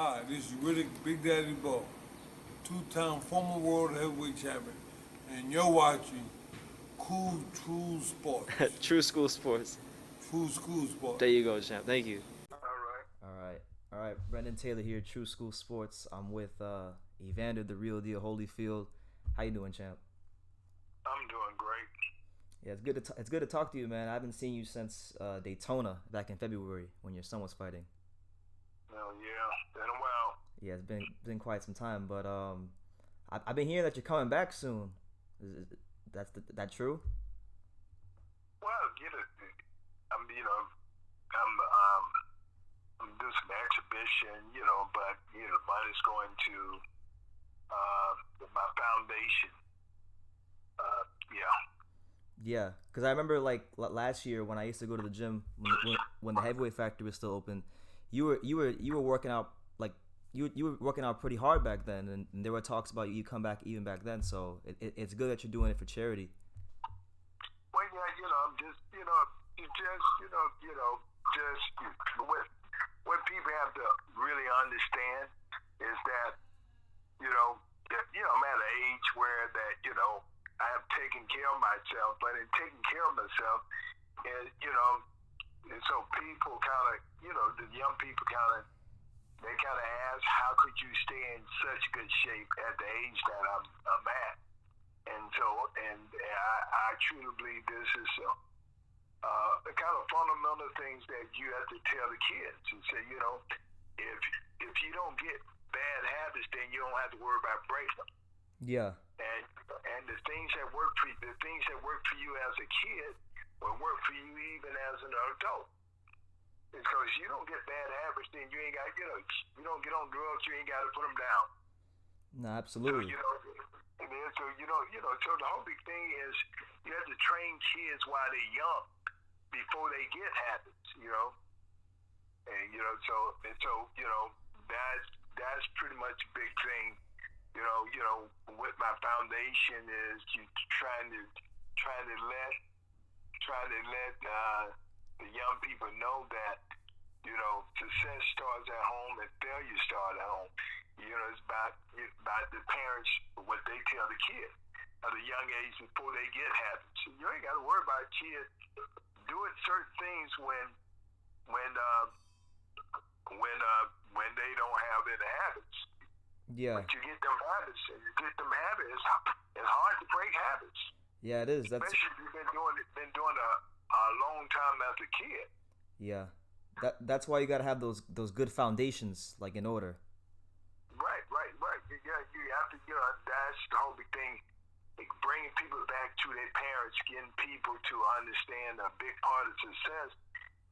Hi, this is Riddick Big Daddy Ball, two-time former world heavyweight champion, and you're watching Cool True Sports. True School Sports. True School Sports. There you go, champ. Thank you. All right. All right. All right. Brendan Taylor here, True School Sports. I'm with Evander, the real deal Holyfield. How you doing, champ? I'm doing great. Yeah, it's good to talk to you, man. I haven't seen you since Daytona back in February when your son was fighting. Well, yeah, been a while. Yeah, it's been quite some time, but I've been hearing that you're coming back soon. That true? Well, I'm, I'm doing some exhibition, but mine is going to my foundation. Yeah. Yeah, because I remember like last year when I used to go to the gym when the heavyweight factory was still open, you were working out like you were working out pretty hard back then, and there were talks about you come back even back then. So it's good that you're doing it for charity. Well, yeah, I'm just, just what people have to really understand is that, I'm at an age where that, I have taken care of myself, but in taking care of myself, and so people kind of, the young people they kind of ask, how could you stay in such good shape at the age that I'm at? And so, I truly believe this is the kind of fundamental things that you have to tell the kids and say, if you don't get bad habits, then you don't have to worry about breaking them. Yeah. And the things that work for you as a kid will work for you even as an adult. Because you don't get bad habits, then you ain't got you don't get on drugs, you ain't got to put them down. No, So absolutely. and then so the whole big thing is you have to train kids while they're young before they get habits. And that's pretty much a big thing. With my foundation is you trying to let the young people know that success starts at home and failure starts at home. It's about the parents, what they tell the kids at a young age before they get habits. You ain't got to worry about kids doing certain things when they don't have any habits. Yeah. But you get them habits, and it's hard to break habits, Yeah, it is. That's especially if you've been doing a long time as a kid. yeah. That's why you gotta have those good foundations like in order. Right. You have to, that's the whole big thing. Like bringing people back to their parents, getting people to understand a big part of success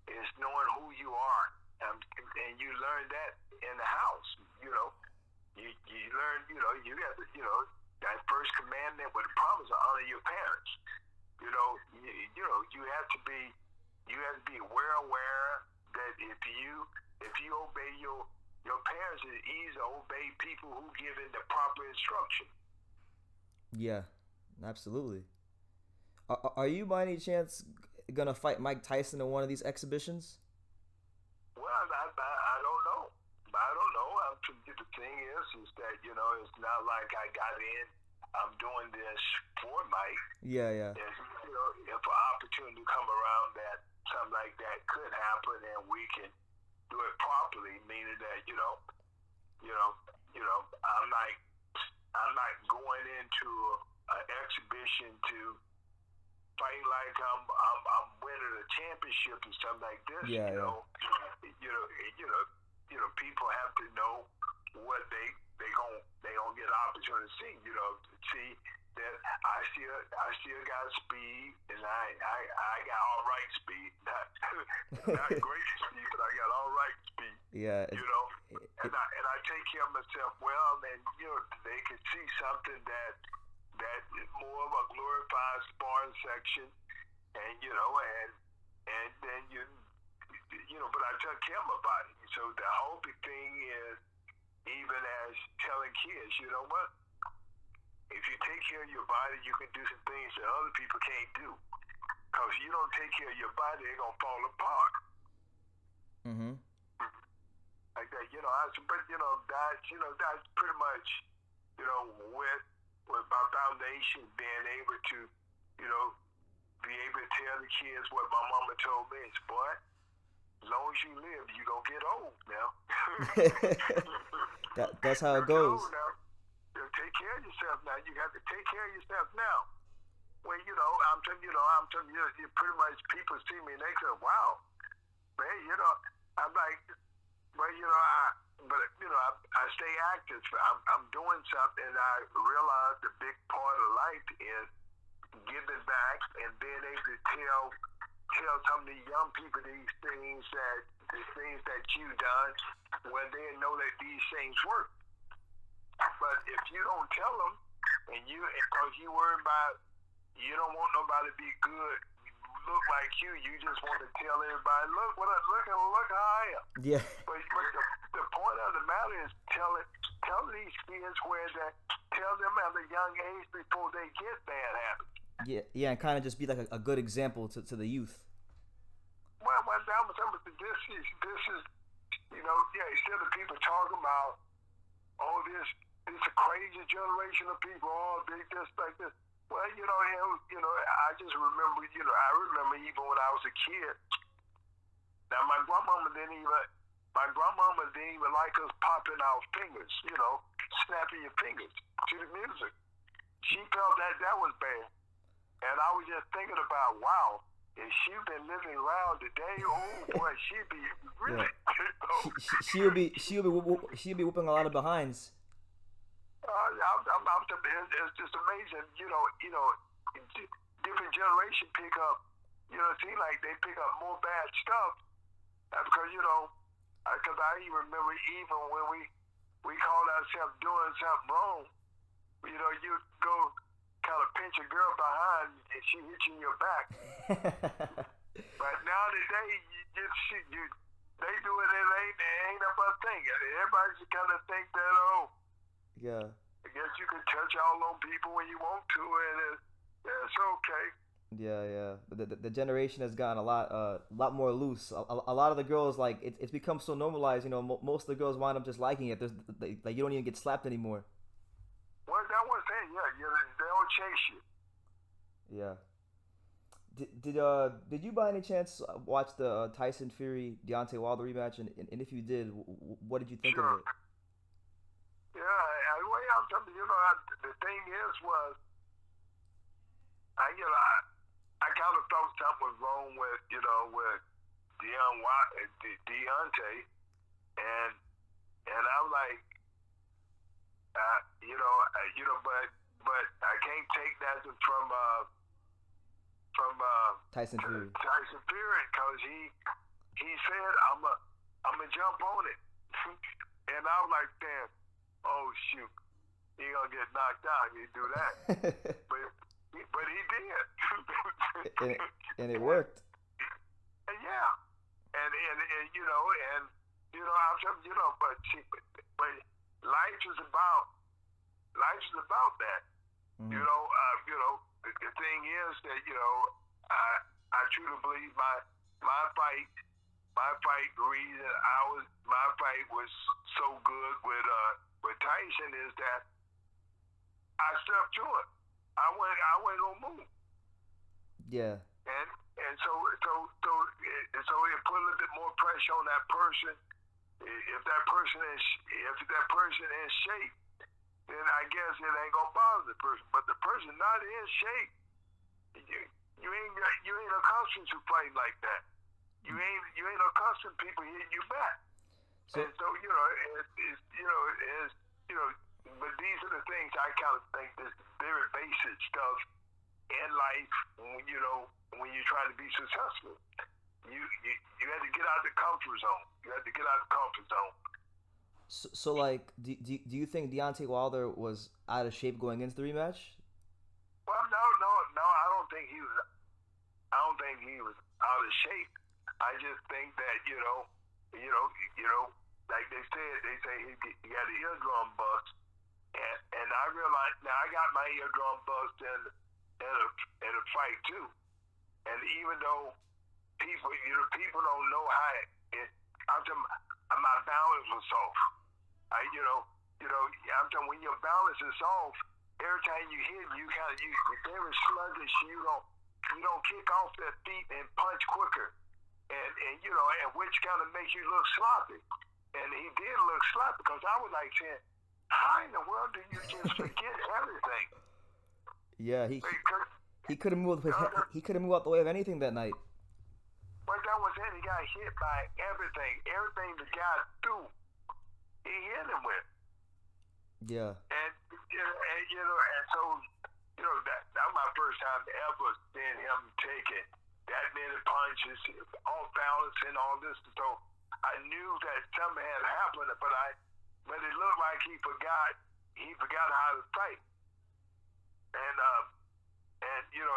is knowing who you are. And you learn that in the house. You learn, you have to, that first commandment with the promise to honor your parents. You have to be aware that if you obey your parents, it's easy to obey people who give in the proper instruction. Yeah, absolutely. Are you by any chance gonna fight Mike Tyson in one of these exhibitions? Well, I don't know. I don't know. The thing is that it's not like I got in. I'm doing this for Mike. Yeah. If an opportunity come around that something like that could happen, and we can do it properly, meaning that I'm not going into an exhibition to fight like I'm winning a championship or something like this. Yeah. People have to know what they gonna get an opportunity to see. See that I still got speed, and I got all right speed. Not great speed, but I got all right speed. Yeah. And I take care of myself well, and they can see something that is more of a glorified sparring section, and then but I took care of my body. So the whole big thing is, even as telling kids, you know what? If you take care of your body, you can do some things that other people can't do. Because you don't take care of your body, they're going to fall apart. Mhm. Like that. I said, but that's pretty much, with my foundation being able to, be able to tell the kids what my mama told me. It's, boy, as long as you live, you gonna get old now. That's how it goes. Now. Take care of yourself now. You got to take care of yourself now. Well, I'm telling you, you pretty much people see me and they say, wow, man, I'm like, but I stay active. I'm doing something, and I realize the big part of life is giving back and being able to tell some of the young people the things that you've done when they know that these things work. But if you don't tell them, and because you worry about, you don't want nobody to be good, look like you just want to tell everybody, look how I am. Yeah. But the point of the matter is tell these kids tell them at a young age before they get bad habits. Yeah, and kind of just be like a good example to the youth. Well, this is instead of people talking about, oh, this a crazy generation of people, oh, they just like this. Well, I just remember, I remember even when I was a kid. Now, my grandmama didn't even like us popping our fingers, snapping your fingers to the music. She felt that was bad. And I was just thinking about, wow, if she'd been living around today, oh boy, she'd be really. Yeah. She'll be whooping a lot of behinds. It's just amazing, different generation pick up, it seems like they pick up more bad stuff, because, because I even remember even when we called ourselves doing something wrong, you go kind of pinch a girl behind and she hits you in your back. But now today, they do it, it ain't a bad thing. Everybody just kind of think that, yeah. I guess you can touch all on people when you want to, and it's okay. Yeah. The generation has gotten a lot more loose. A lot of the girls, like, it's become so normalized. Most of the girls wind up just liking it. You don't even get slapped anymore. Well, that was it. Yeah, they don't chase you. Yeah. Did you by any chance watch the Tyson Fury Deontay Wilder rematch? And if you did, what did you think of it? Yeah, I'm telling you, the thing was, I kind of thought something was wrong with Deontay, and I'm like, but I can't take that from Tyson Fury. Tyson Fury, because he said I'm gonna jump on it, and I'm like, damn, oh shoot, he gonna get knocked out. He do that, but he did, and it worked. And yeah, and I'm telling but life is about that. Mm-hmm. The thing is that I truly believe my fight reason my fight was so good with Tyson is that I stuck to it. I wasn't gonna move. Yeah. And so it put a little bit more pressure on that person. If that person is in shape, then I guess it ain't gonna bother the person. But the person not in shape, you ain't accustomed to fight like that. You ain't accustomed to people hitting you back. So, and so but these are the things I kind of think is very basic stuff in life. When you're trying to be successful, you had to get out of the comfort zone. You had to get out of the comfort zone. So like, do you think Deontay Wilder was out of shape going into the rematch? Well, no. I don't think he was out of shape. I just think that like they say he got an eardrum bust, and I realized now I got my eardrum bust in a fight too, and even though people don't know how I'm my balance was off. I'm telling when your balance is off, every time you hit, you're very sluggish. You don't kick off their feet and punch quicker, and which kind of makes you look sloppy. And he did look sloppy because I was like saying, how in the world do you just forget everything? Yeah, he couldn't move. He couldn't move out the way of anything that night. But that was it. He got hit by everything. Everything the guy threw, he hit him with. Yeah. And so that was my first time ever seeing him taking that many punches, off balance and all this. So I knew that something had happened, but it looked like he forgot how to fight. And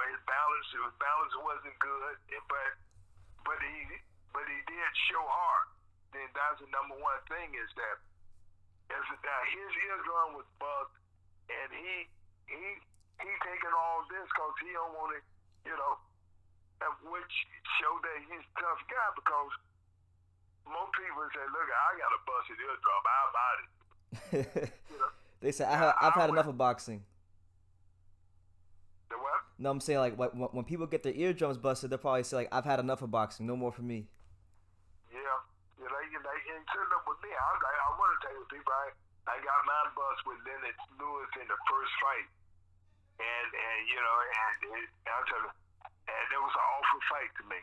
his balance wasn't good, but he did show heart. Then that's the number one thing is that his eardrum was bugged, and he taking all this because he don't want to, which showed that he's a tough guy because most people say, look, I got a busted eardrum, how about it? They say I've had enough of boxing. The what? No, I'm saying like when people get their eardrums busted, they'll probably say like I've had enough of boxing, no more for me. Yeah, and sitting up with me, I want to tell you people, I got mine bust with Leonard Lewis in the first fight, and I'll tell you, and it was an awful fight to me.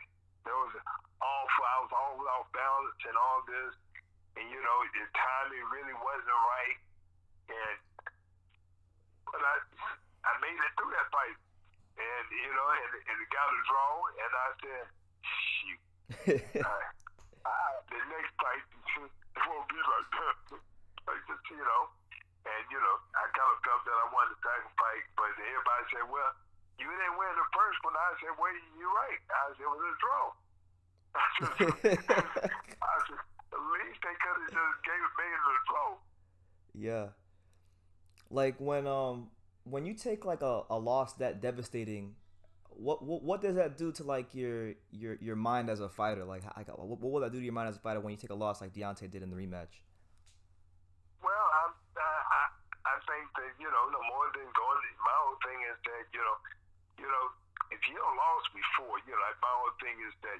It was awful. I was all off balance and all this, and the timing really wasn't right, but I made it through that fight, and it got a draw, and I said, shoot, the next fight it won't be like that, and I kind of felt that I won the second fight, but everybody said, well, you didn't win the first one. I said, well, you're right. I said, it was a draw. I said, at least they could have just made it a draw. Yeah. Like when you take like a loss that devastating, what does that do to like your mind as a fighter? Like what will that do to your mind as a fighter when you take a loss like Deontay did in the rematch? Well, I think that the more than going, my whole thing is that if you don't lost before, my whole thing is that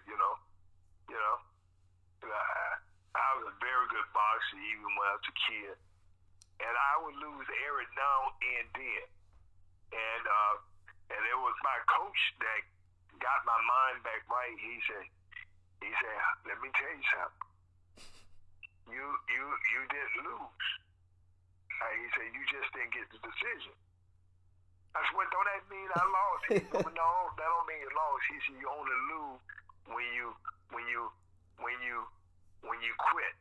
I was a very good boxer even when I was a kid, and I would lose every now and then, and it was my coach that got my mind back right. He said, let me tell you something. You didn't lose. He said, you just didn't get the decision. I said, well, don't that mean I lost? He said, well, no, that don't mean you lost. He said, you only lose when you quit,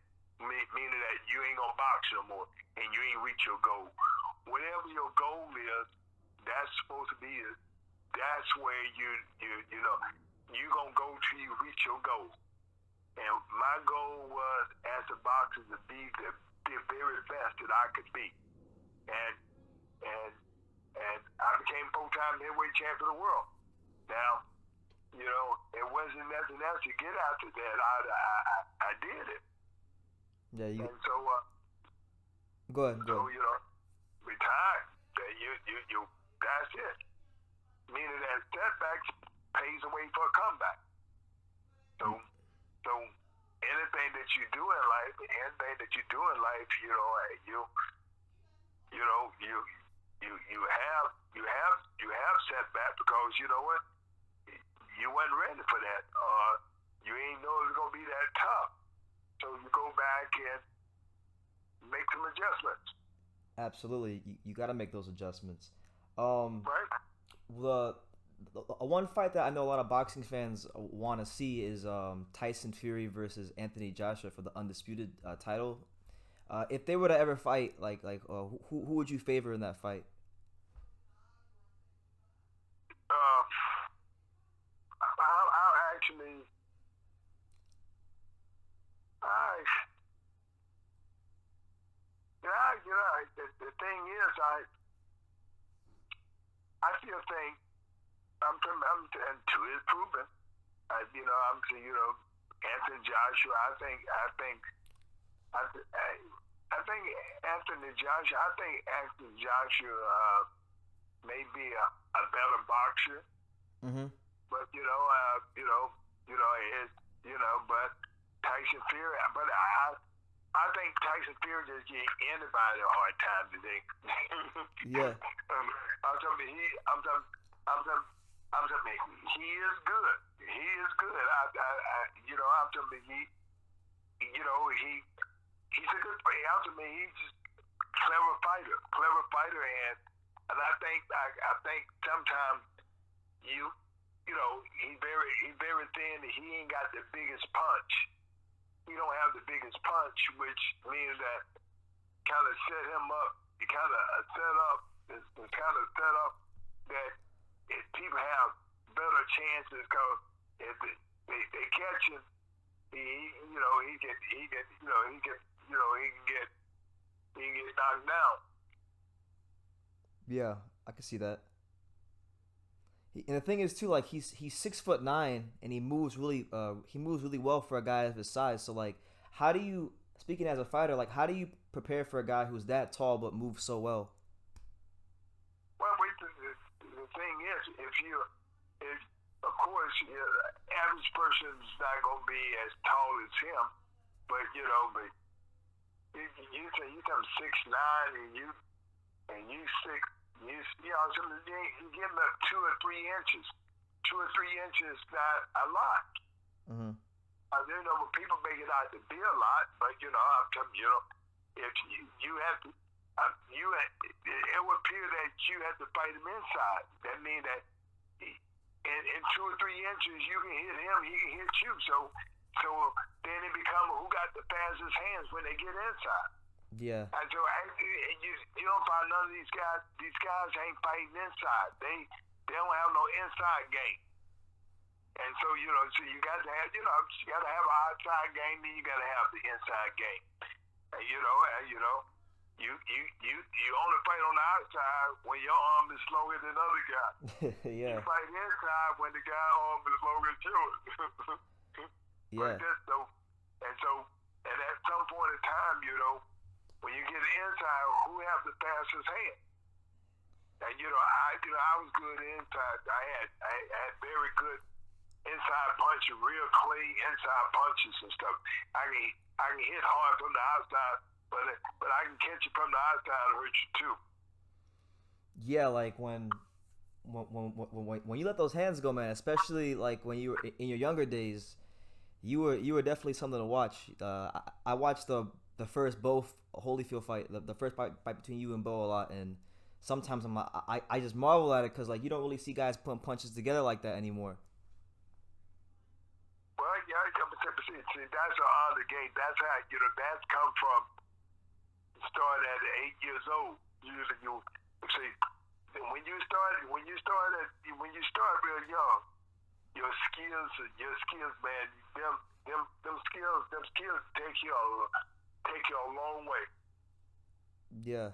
meaning that you ain't gonna box no more and you ain't reach your goal. Whatever your goal is, that's supposed to be it. That's where you gonna go till you reach your goal. And my goal was as a boxer to be the very best that I could be. And I became 4-time heavyweight champion of the world. Now, it wasn't nothing else to get after that. I did it. Yeah, you. And so, Go ahead. So retired. You that's it. Meaning that setback pays the way for a comeback. So anything that you do in life, you have setback because you know what, you wasn't ready for that. You ain't know it was gonna be that tough. So you go back and make some adjustments. Absolutely, you got to make those adjustments. Right. The one fight that I know a lot of boxing fans want to see is Tyson Fury versus Anthony Joshua for the undisputed title. If they were to ever fight, who would you favor in that fight? The thing is, I still think I'm to his proven. Anthony Joshua. I think I think Anthony Joshua. I think Anthony Joshua may be a better boxer. Mm-hmm. But but Tyson Fury. But I think Tyson Fury just gave anybody a hard time today. Yeah. I'm talking. I'm talking. He is good. He is good. I'm talking. He's a good player. I'm talking. He's just clever fighter, and I think sometimes he's very thin. He ain't got the biggest punch. He don't have the biggest punch, which means that kind of set him up. It kind of set up that if people have better chances, because if they catch him, he can get knocked down. Yeah, I can see that. And the thing is too, like he's 6'9" and he moves really well for a guy of his size. So like, how do you, speaking as a fighter, like how do you prepare for a guy who's that tall but moves so well? Well, the thing is, if of course, the average person's not gonna be as tall as him, but but you come 6'9" and you six. You give him up 2 or 3 inches. 2 or 3 inches, not a lot. Mm-hmm. When people make it out to be a lot, but I'm telling you, if you have to, it would appear that you have to fight him inside. That means that in 2 or 3 inches, you can hit him, he can hit you. So then it becomes who got the fastest hands when they get inside. Yeah. And so you don't find none of these guys. These guys ain't fighting inside. They don't have no inside game. And so so you got to have you got to have an outside game, then you got to have the inside game. And you only fight on the outside when your arm is longer than other guy. Yeah. You fight inside when the guy's arm is longer than yours. Yeah. And at some point in time, when you get inside, who have the fastest hand? And I was good inside. I had very good inside punches, real clean inside punches and stuff. I can hit hard from the outside, but I can catch you from the outside and hurt you too. Yeah, like when you let those hands go, man, especially like when you were in your younger days, you were definitely something to watch. I watched the first Holyfield fight, the first fight between you and Bo a lot, and sometimes I just marvel at it because like you don't really see guys putting punches together like that anymore. Well, see, that's an other game. That's how that's come from starting at 8 years old. Usually, you see when you start real young, your skills, man, them skills take you a long way. Yeah.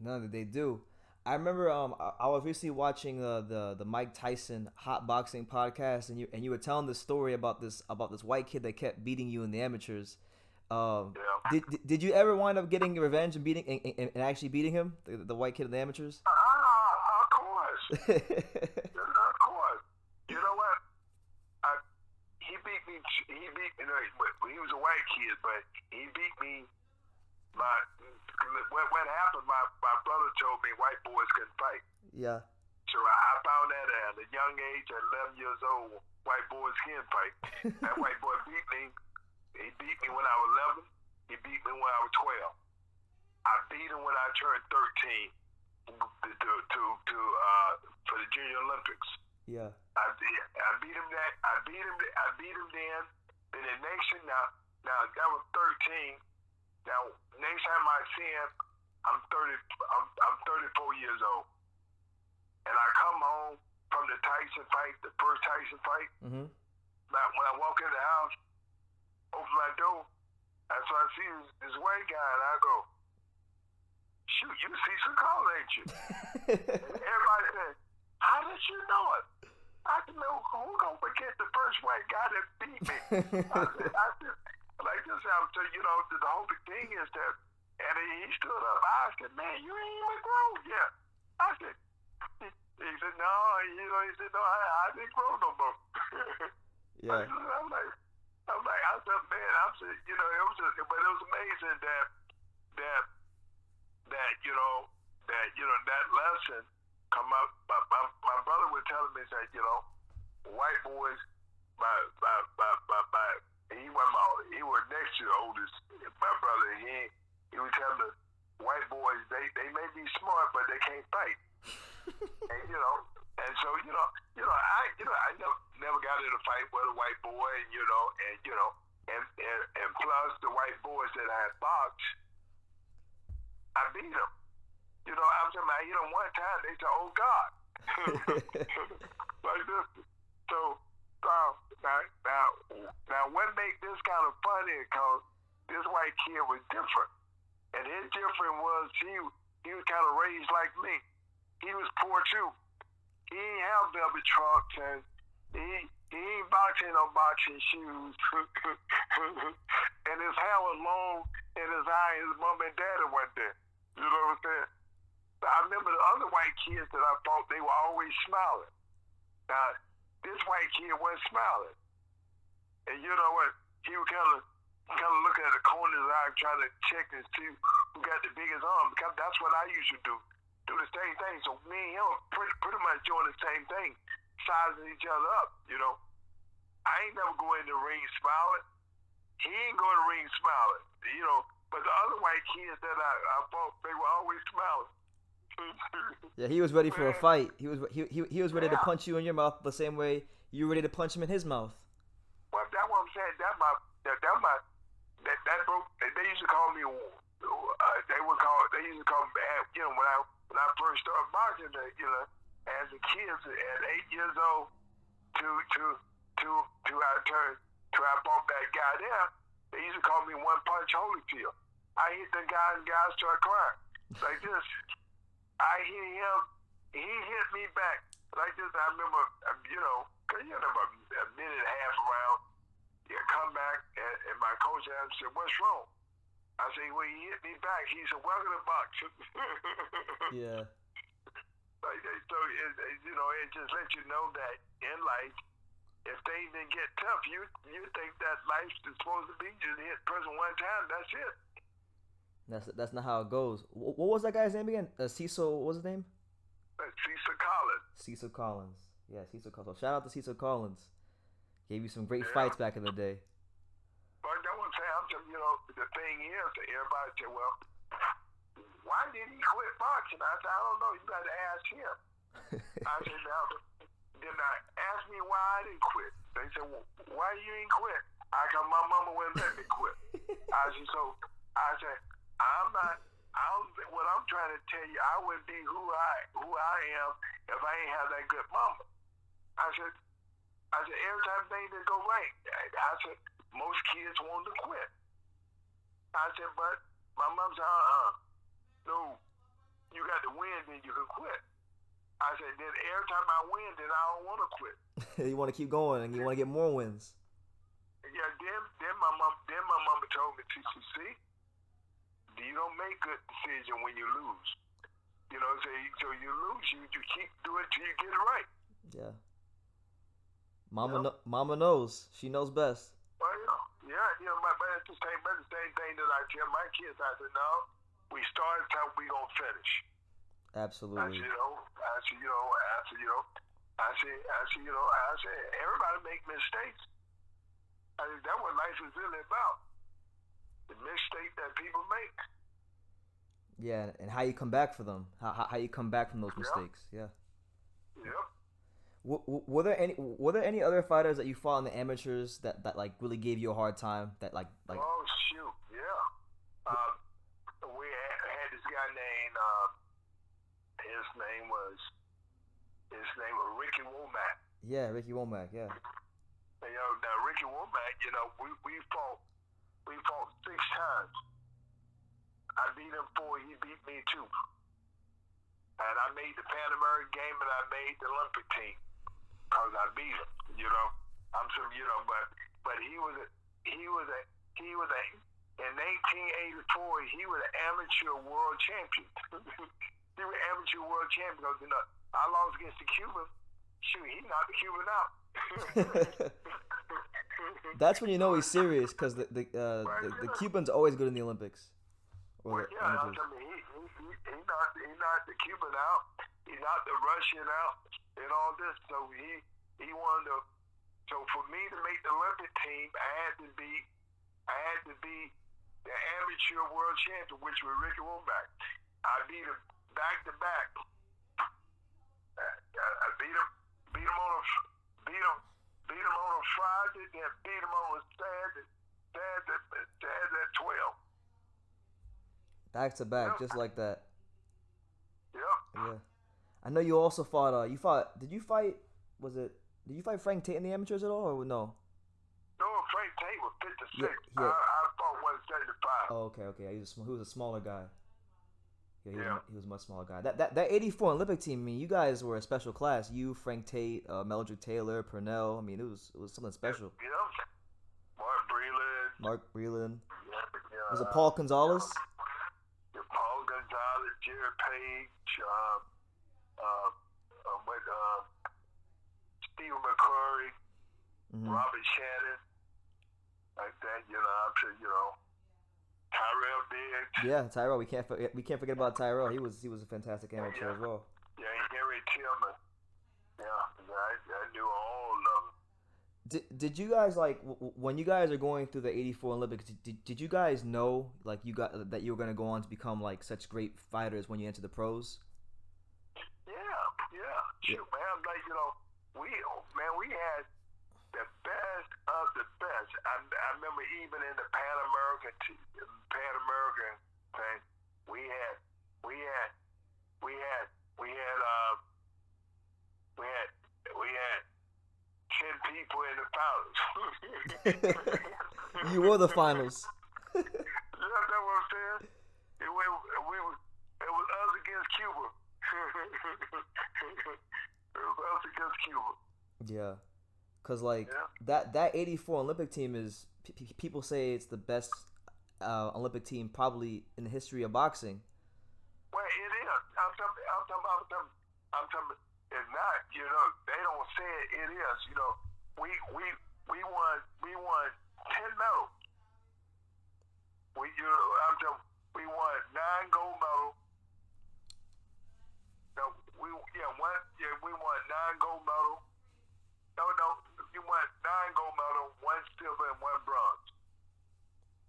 No, they do. I remember I was recently watching the Mike Tyson hot boxing podcast, and you were telling this story about this white kid that kept beating you in the amateurs. Yeah. Did you ever wind up getting revenge and actually beating him, the white kid in the amateurs? Of course. Of course. You know what? He beat me. He was a white kid, but he beat me. What happened? My brother told me white boys couldn't fight. Yeah. So I found that at a young age, at 11 years old, white boys can fight. That white boy beat me. He beat me when I was 11. He beat me when I was 12. I beat him when I turned 13 for the Junior Olympics. Yeah. I beat him that. I beat him then. Then the next year, now that was 13. Now next time I see him, I'm 34 years old, and I come home from the Tyson fight, the first Tyson fight. Mm-hmm. Now when I walk in the house, open my door, and so I see this white guy, and I go, "Shoot, you Cecil Cole, ain't you?" And everybody said, "How did you know it?" I said, "No, who gonna forget the first white guy that beat me?" I said, like this, I'm saying, you know, the whole big thing is that, and he stood up. I said, man, you ain't even grown yet. I said, he said, no, you know, he said, no, I didn't grow no more. Yeah. I said, man, I said, you know, it was just, but it was amazing that lesson come up. My brother would tell me that, you know, white boys, he was next to the oldest, my brother. He would tell me, white boys, they may be smart, but they can't fight. And you know, and so I never got in a fight with a white boy, and plus the white boys that I had boxed, I beat them. You know, I'm talking about, one time they said, "Oh God," like this. So now what made this kind of funny? Because this white kid was different, and his different was he was kind of raised like me. He was poor too. He ain't have velvet trunks, and he ain't boxing no boxing shoes. And his hair was long, and his his mom and daddy went there. You know what I'm saying? I remember the other white kids that I fought, they were always smiling. Now, this white kid wasn't smiling. And you know what? He would kind of look at the corner of his eye, trying to check and see who got the biggest arm. Because that's what I used to do. Do the same thing. So me and him pretty much doing the same thing, sizing each other up, you know. I ain't never go in the ring smiling. He ain't go in the ring smiling, you know. But the other white kids that I fought, they were always smiling. Yeah, he was ready for a fight. He was ready to punch you in your mouth the same way you were ready to punch him in his mouth. Well, that's what I'm saying. That broke. They used to call me. They used to call me. You know, when I first started boxing, as a kid, at 8 years old, I fought that guy there. They used to call me One Punch Holyfield. I hit the guy and the guy started crying like this. I hit him, he hit me back like this. I remember, cause a minute and a half around, come back, and my coach asked me, said, "What's wrong?" I said, "Well, he hit me back." He said, "Welcome to boxing." Yeah. Like, so it just lets you know that in life, if things didn't get tough, you think that life is supposed to be just hit person one time. That's it. That's not how it goes. What was that guy's name again? Cecil. What was his name? Cecil Collins. Cecil Collins. Yeah, Cecil Collins. Shout out to Cecil Collins. Gave you some great fights back in the day. But that was saying, the thing is, everybody said, "Well, why did he quit boxing?" I said, "I don't know. You got to ask him." I said, "Now, then I asked me why I didn't quit." They said, "Well, why you ain't quit?" I said, "My mama wouldn't let me quit." I said, what I'm trying to tell you, I wouldn't be who I am if I ain't have that good mama. I said, every time things didn't go right, I said, most kids want to quit. I said, but my mom said, no, you got to win, then you can quit. I said, then every time I win, then I don't want to quit. You want to keep going, and you want to get more wins. Yeah, then my mama told me, see, you don't make good decisions when you lose. So you lose, you keep doing it till you get it right. Yeah. Mama knows. She knows best. Well, but it's the same thing that I tell my kids. I said, no, we start until we gonna finish. Absolutely. I said, everybody make mistakes. I think that's what life is really about. The mistake that people make. Yeah, and how you come back for them. How you come back from those mistakes. Yeah. Yep. Were there any other fighters that you fought in the amateurs that like really gave you a hard time? That like. Oh shoot, yeah. We had this guy named his name was Ricky Womack. Yeah, Ricky Womack. Yeah. Now Ricky Womack, we fought 6 times. I beat him 4, he beat me 2. And I made the Pan American game and I made the Olympic team because I beat him. But he was a in 1984, he was an amateur world champion. He was amateur world champion because, I lost against the Cuban. Shoot, he knocked the Cuban out. That's when you know he's serious, because the Cubans are always good in the Olympics. Well, yeah, I'm telling you, he knocked the Cuban out. He knocked the Russian out and all this. So he wanted to. So for me to make the Olympic team, I had to be the amateur world champion, which was Ricky Womack. I beat him back to back. I beat him on a Friday, then beat him on a Saturday at 12. Back to back, just like that. Yep. Yeah. I know you also fought. Did you fight Frank Tate in the amateurs at all, or no? No, Frank Tate was 56. Yeah. I fought 175. Oh, okay. He was a smaller guy. Yeah. He was a much smaller guy. That 84 Olympic team, I mean, you guys were a special class. You, Frank Tate, Meldrick Taylor, Purnell. I mean, it was something special. Yeah. Mark Breland. Yeah. Was it Paul Gonzalez? Yeah, Paul Gonzalez, Jerry Page, Stephen McCurry, Robert Shannon, like that. I'm sure Tyrell Biggs. Yeah, Tyrell. We can't forget about Tyrell. He was a fantastic amateur as well. Yeah, Henry Tillman. Yeah, I knew all of them. Did you guys, like, when you guys are going through the 84 Olympics, did you guys know, like, that you were going to go on to become, like, such great fighters when you enter the pros? Yeah. Shoot, man, like, we had the best of the best. I remember even in the Pan American thing, we had 10 people in the finals. You were the finals. You know what I'm saying? It was us against Cuba. It was us against Cuba. Yeah, cause like that 84 Olympic team is people say it's the best Olympic team probably in the history of boxing. Well, it is. I'm talking. It's not. They don't say it is. We won 10 medals. We won 9 gold medals. No, we won 9 gold medals. No, you won 9 gold medals, 1 silver and 1 bronze.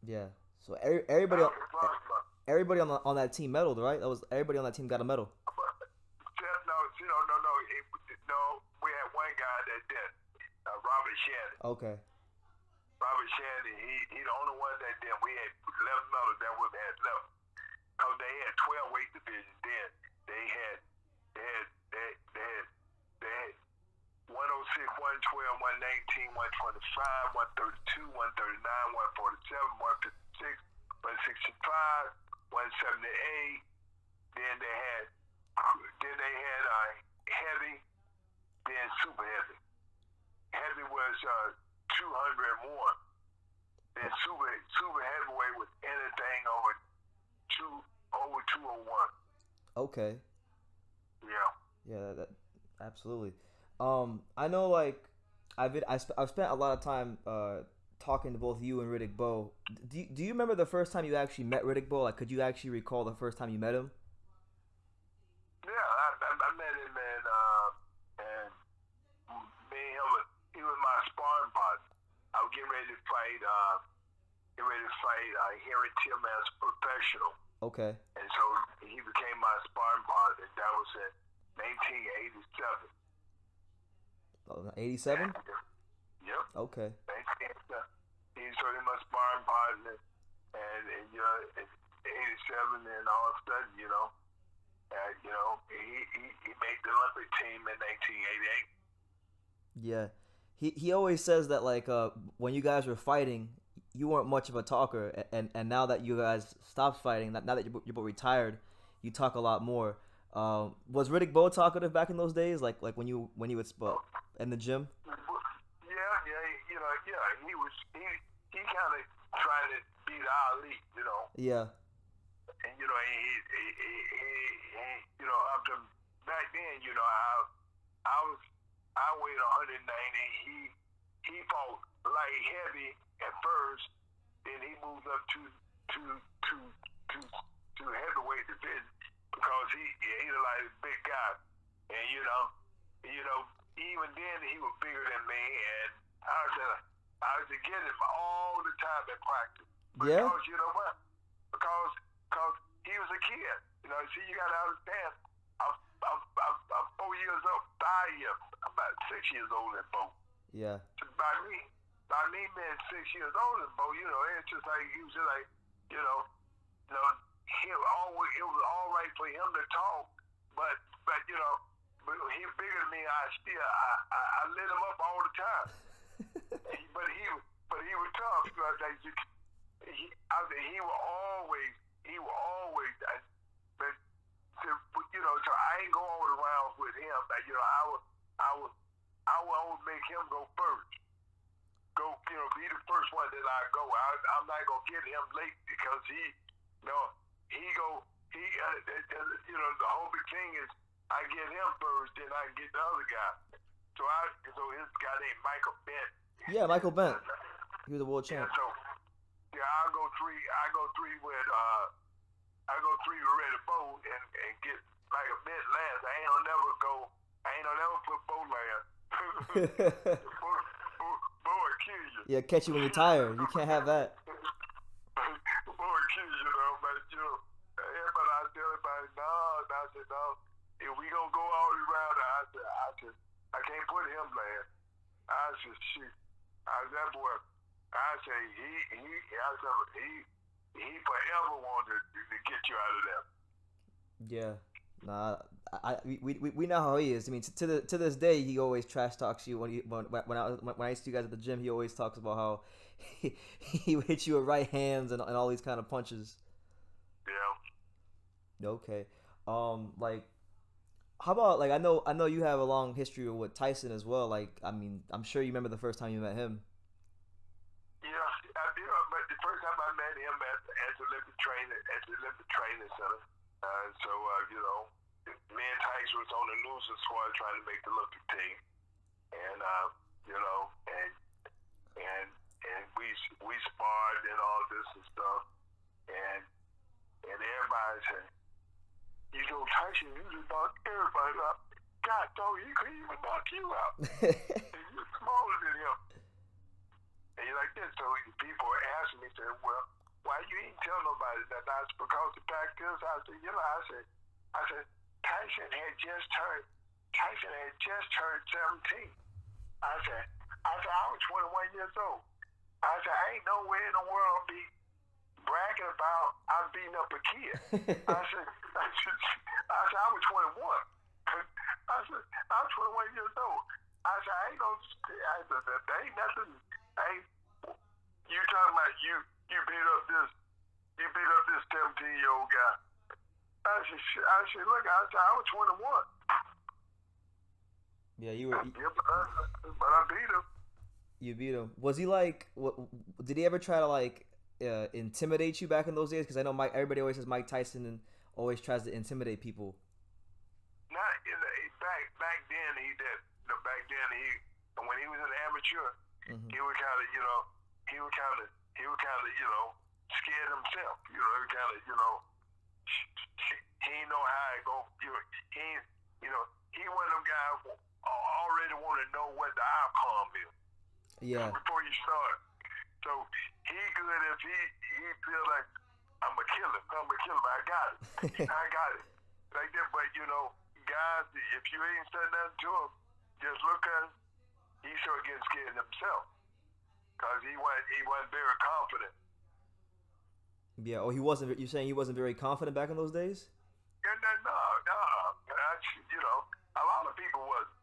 Yeah. So everybody on that team medaled, right? Everybody on that team got a medal. No. We had one guy that did. Robert Shannon. Okay. Robert Shannon, he the only one that did. We had 11 medals that we had left. Because they had 12 weight divisions then. They had 106, 112, 119, 125, 132, 139, 147, 156, 165, 178. Then they had heavy, then super heavy. Heavy was 201. Then super heavyweight was anything over 201. Okay. Yeah. Yeah, that absolutely. I know, like, I've spent a lot of time talking to both you and Riddick Bowe. Do you remember the first time you actually met Riddick Bowe? Like, could you actually recall the first time you met him? Yeah, I met him and me and him, he was my sparring partner. I was getting ready to fight Henry Tillman as a professional. Okay. And so he became my sparring partner. That was in 1987. 87? Yep. Okay. 1987. He started my sparring partner, and in 87, and all of a sudden, he made the Olympic team in 1988. Yeah. He always says that, like, when you guys were fighting, you weren't much of a talker, and now that you guys stopped fighting, now that you're both retired, you talk a lot more. Was Riddick Bowe talkative back in those days, like when you would in the gym? Yeah. He kind of tried beat Ali, you know. Yeah. And you know, you know, up to back then, you know, I weighed 190. He fought light heavy at first, then he moved up to heavyweight division because he like a big guy, and you know, even then he was bigger than me, and I was to get him all the time in practice. Yeah. Because you know what? Because he was a kid. You know, see, you got to understand. I'm 4 years old, 5 years. I'm about 6 years old in both. Yeah. By me being 6 years old in both, you know, it's just like he was just like, you know, it was all right for him to talk, but you know, he was bigger than me. I lit him up all the time. but he was tough. He will always. But you know, so I ain't going around with him. You know, I would always make him go first. Go, you know, be the first one that I go. I'm not gonna get him late because you know, you know, the whole big thing is I get him first, then I get the other guy. So his guy named Michael Bent. Yeah, Michael Bent. He was a world champ. Yeah, so I go three with Red Bow and get Michael Bent last. I ain't gonna never put Bow last. Bow will kill you. Yeah, catch you when you're tired. You can't have that. Boy, kill you know, but you know, everybody, I tell everybody, no. If we gonna go all around, I can't put him last. I said, shit. That boy, I say he forever wanted to get you out of there. Yeah. Nah, we know how he is. I mean, to this day, he always trash talks you. When I used to you guys at the gym, he always talks about how he would hit you with right hands and all these kind of punches. Yeah. Okay. Like, how about, like, I know you have a long history with Tyson as well. Like, I mean, I'm sure you remember the first time you met him. Yeah, I do. But the first time I met him at the Olympic Training Center. So you know, me and Tyson was on the losing squad trying to make the Olympic team, and you know, and we sparred and all this and stuff, and everybody said, you know, Tyson, you just knocked everybody out. God, dog, he couldn't even knock you out. And you're smaller than him. And you're like this. So people were asking me, said, well, why you ain't tell nobody that? That's because the fact is, I said, you know, I said, Tyson had just turned 17. I said, I was 21 years old. I said, I ain't nowhere in the world be bragging about I'm beating up a kid. I said, I was 21. I said, I'm 21 years old. I said, I ain't no, there ain't nothing. You talking about you beat up this 17-year-old guy. I said, look, I was 21. Yeah, you were. Yeah, but I beat him. You beat him. Was he like? Did he ever try to like intimidate you back in those days? Because I know everybody always says Mike Tyson and always tries to intimidate people. Not in the, back then he did. Back then when he was an amateur, he would kind of you know scared himself. You know, he kind of he didn't know how it go. He one of them guys who already want to know what the outcome is. Yeah. Before you start. So he good if he feel like I'm gonna kill him. I got it. I got it. Like that. But you know, guys, if you ain't said nothing to him, just look at him. He started getting scared himself because he wasn't very confident. Yeah. Oh, he wasn't. You're saying he wasn't very confident back in those days? No. You know, a lot of people wasn't.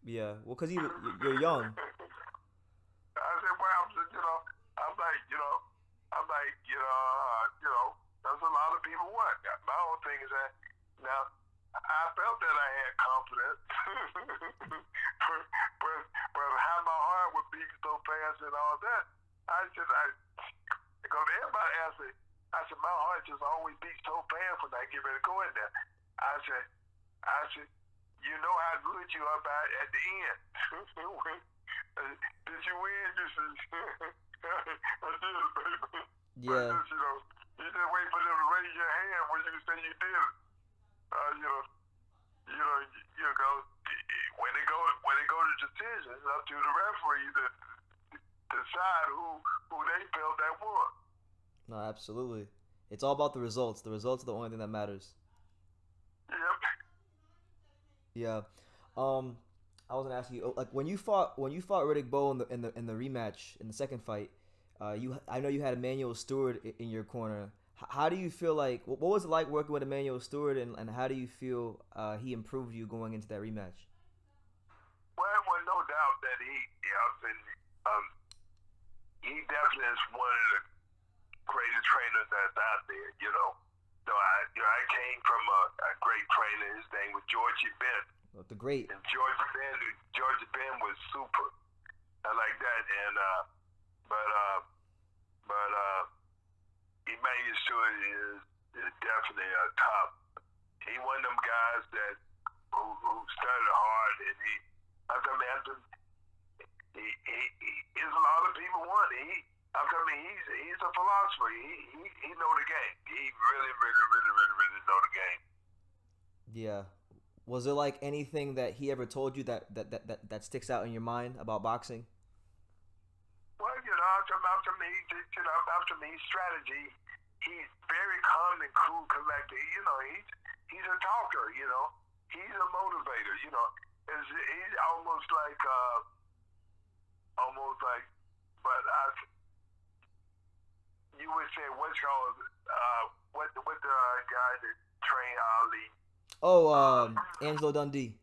Yeah. Well, because you're young. I said, well, there's a lot of people what. My whole thing is that now I felt that I had confidence, but how my heart would beat so fast and all that, because my heart just always beats so fast when I get ready to go in there. I said, you know how good you are at the end. Did you win? You said, I did, baby. Yeah. But just, you just wait for them to raise your hand when you say you did it. When they go to decisions, up to the referee to decide who they felt that won. No, absolutely. It's all about the results. The results are the only thing that matters. Yep. Yeah. I was gonna ask you, like, when you fought Riddick Bowe in the rematch in the second fight, I know you had Emmanuel Stewart in your corner. How do you feel like? What was it like working with Emmanuel Stewart, and how do you feel he improved you going into that rematch? Well, no doubt that he definitely is one of the greatest trainers that's out there. So I came from a great trainer. His name was Georgie Ben. The great. And Georgie Ben was super. I like that. And but Emmanuel Stewart is definitely a top. He one of them guys that who studied hard, and he's a lot of people want. He's a philosopher. He know the game. He really know the game. Yeah. Was there like anything that he ever told you that sticks out in your mind about boxing? Well, after me, strategy. He's very calm and cool, collected. He's a talker. He's a motivator. He's almost like, but you would say what's called what the guy that trained Ali. Oh, Angelo Dundee.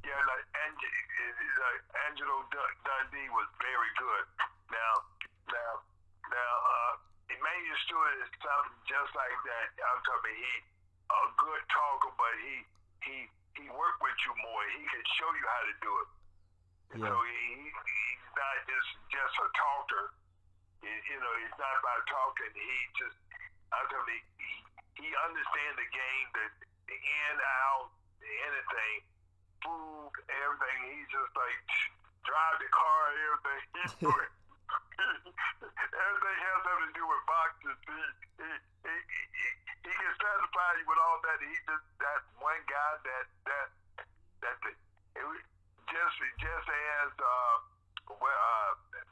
Yeah, like Angelo Dundee was very good. Now, Emmanuel Stewart is something just like that. I'm talking. He a good talker, but he worked with you more. He can show you how to do it. Yeah. So he's not just a talker. He's not about talking. I'm talking. He understands the game, the in, out, anything, food, everything. He's just like drive the car, everything. He's doing. Everything has something to do with boxing. He can satisfy you with all that. He just that one guy that just as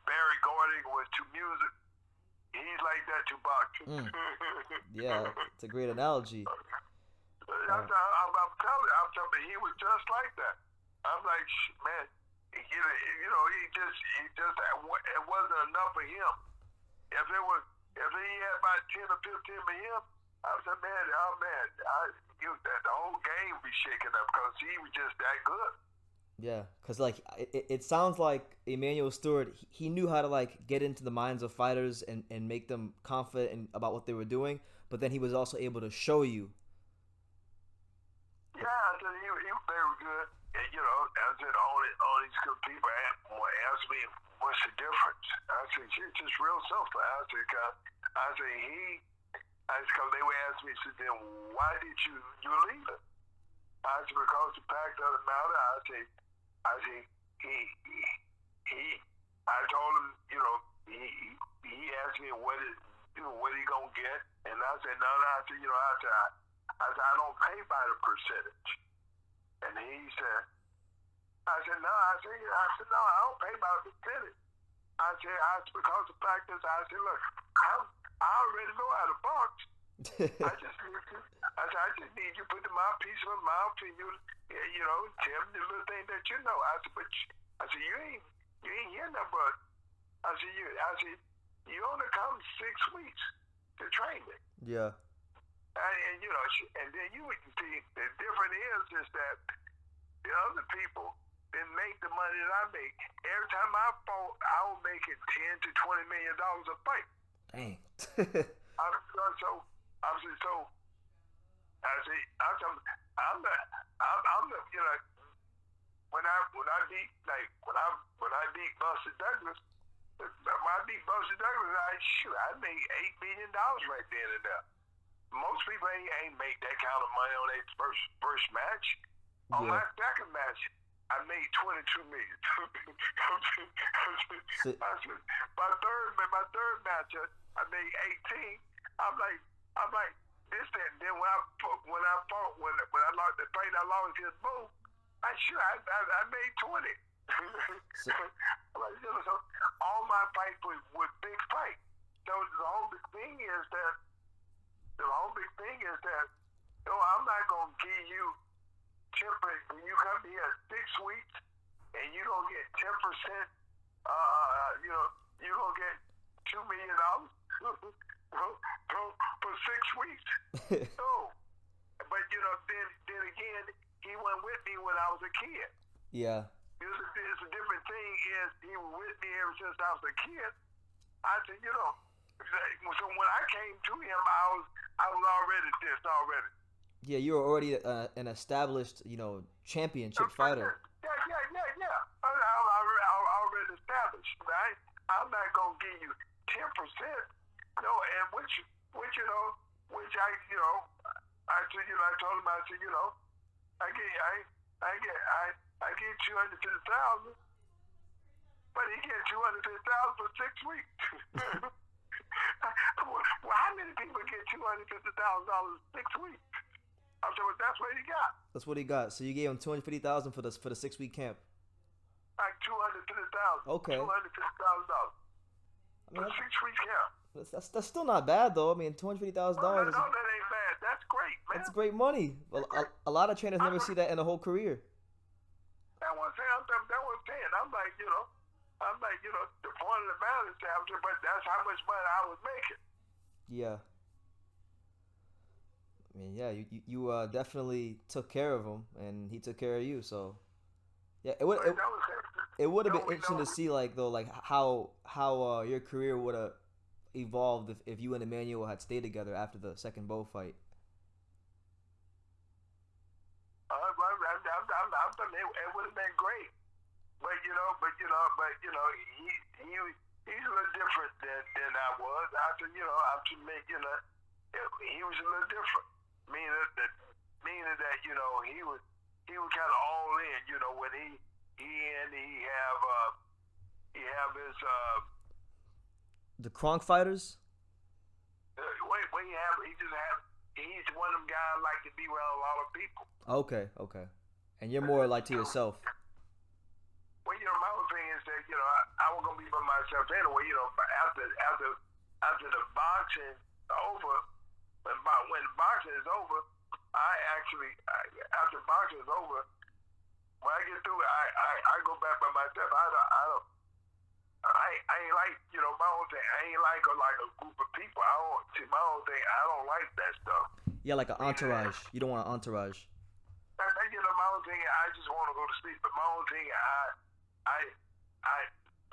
Barry Gordy was to music, he's like that to boxing. Yeah, it's a great analogy. I'm telling you, he was just like that. I'm like, man, he just it wasn't enough for him. If he had about 10 or 15 of him, I said, the whole game would be shaken up because he was just that good. Yeah, because like it sounds like Emmanuel Stewart, he knew how to like get into the minds of fighters and make them confident about what they were doing, but then he was also able to show you. Yeah, I said he was very good. And, I said all these good people ask me, what's the difference? I said, it's just real simple. I said, because they would ask me, then why did you leave it? I said, because the fact of the matter, I said, I told him, he asked me what he gonna get, and I said, no, I said, I don't pay by the percentage. And he said, no, I don't pay by the percentage. I said, because the fact is, I said, look, I already know how to box. I just need you to put the mouthpiece in my mouth and tell me the little thing that you know. I said, you ain't here nothing but. I said, you only come 6 weeks to train me. Yeah. And then you would see the difference is that the other people didn't make the money that I make. Every time I fought, I was making $10 to $20 million a fight. Dang. When I beat Buster Douglas, when I beat Buster Douglas, I made $8 million right then and there. Most people ain't make that kind of money on their first match. On my second match, I made $22 million. My third match, I made 18. I'm like this. And then when I lost the fight, I lost his move. I made 20. So all my fights were big fights. So the whole big thing is that I'm not gonna give you 10%. When you come here 6 weeks and you don't get 10%, you gonna get $2 million for 6 weeks. No, but then again, he went with me when I was a kid. Yeah. It's a different thing. Is he was with me ever since I was a kid. I said, so when I came to him, I was already this already. Yeah, you were already an established, championship fighter. Yeah. I already established, right? I'm not gonna give you 10%. No, and which I told him, I said, I get 250,000, but he gets 250,000 for 6 weeks. Well, how many people get $250,000 in 6 weeks? I said, well, that's what he got. That's what he got. So you gave him $250,000 for the 6-week camp. Like $250,000. Okay. $250,000 for 6 weeks camp. That's still not bad though. I mean, $250,000. No, that ain't bad. That's great, man. That's great money. A lot of trainers never see that in a whole career. That was saying. I'm like, the point of the matter is, but that's how much money I was making. Yeah. I mean, yeah, you definitely took care of him, and he took care of you. So, yeah, it would have been interesting to see, how your career would have evolved if you and Emmanuel had stayed together after the second Bo fight. It would have been great, but he's a little different than I was. He was a little different, meaning that he was kind of all in. When he have his the Kronk fighters. He's one of them guys like to be around a lot of people. Okay. And you're more like to yourself. Well, my whole thing is that I was gonna be by myself anyway. After the boxing over, when the boxing is over, after boxing is over, when I get through, I go back by myself. I ain't like my own thing. I ain't like a group of people. I don't see my own thing. I don't like that stuff. Yeah, like an entourage. You don't want an entourage. My own thing. I just want to go to sleep. But my own thing,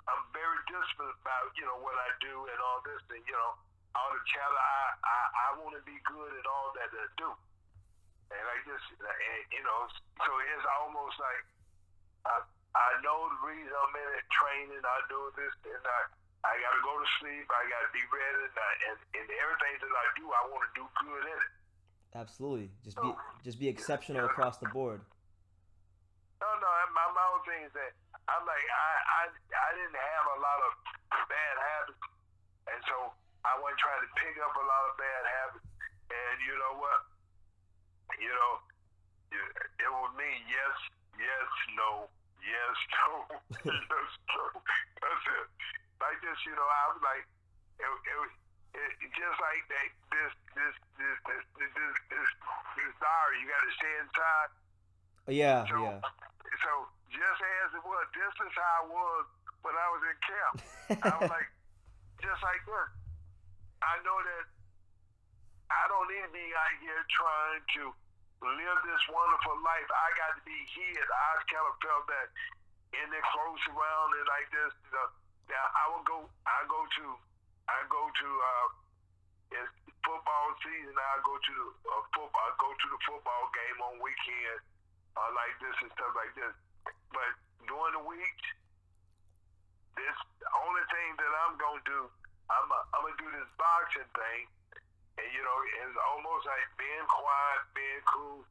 I'm very disciplined about what I do and all this, and all the chatter. I want to be good at all that I do, and I just so it's almost like I know the reason I'm in it training. I do this, and I got to go to sleep. I got to be ready, and everything that I do, I want to do good in it. Absolutely, just be exceptional across the board. No, my own thing is that I'm like I didn't have a lot of bad habits, and so I wasn't trying to pick up a lot of bad habits. And you know what? It was me. Yes, no. Yes, no. Yes, no. That's it. Like this, I was like, it just like that. This diary. You got to stay inside. Yeah. So just as it was, this is how I was when I was in camp. I was like, just like this. I know that I don't need to be out here trying to live this wonderful life. I got to be here. I kind of felt that in the close around and like this. Now I go to it's football season. I go to the football game on weekend, like this and stuff like this. But during the week, this only thing that I'm gonna do, I'm gonna do this boxing thing, and it's almost like being quiet, being cool,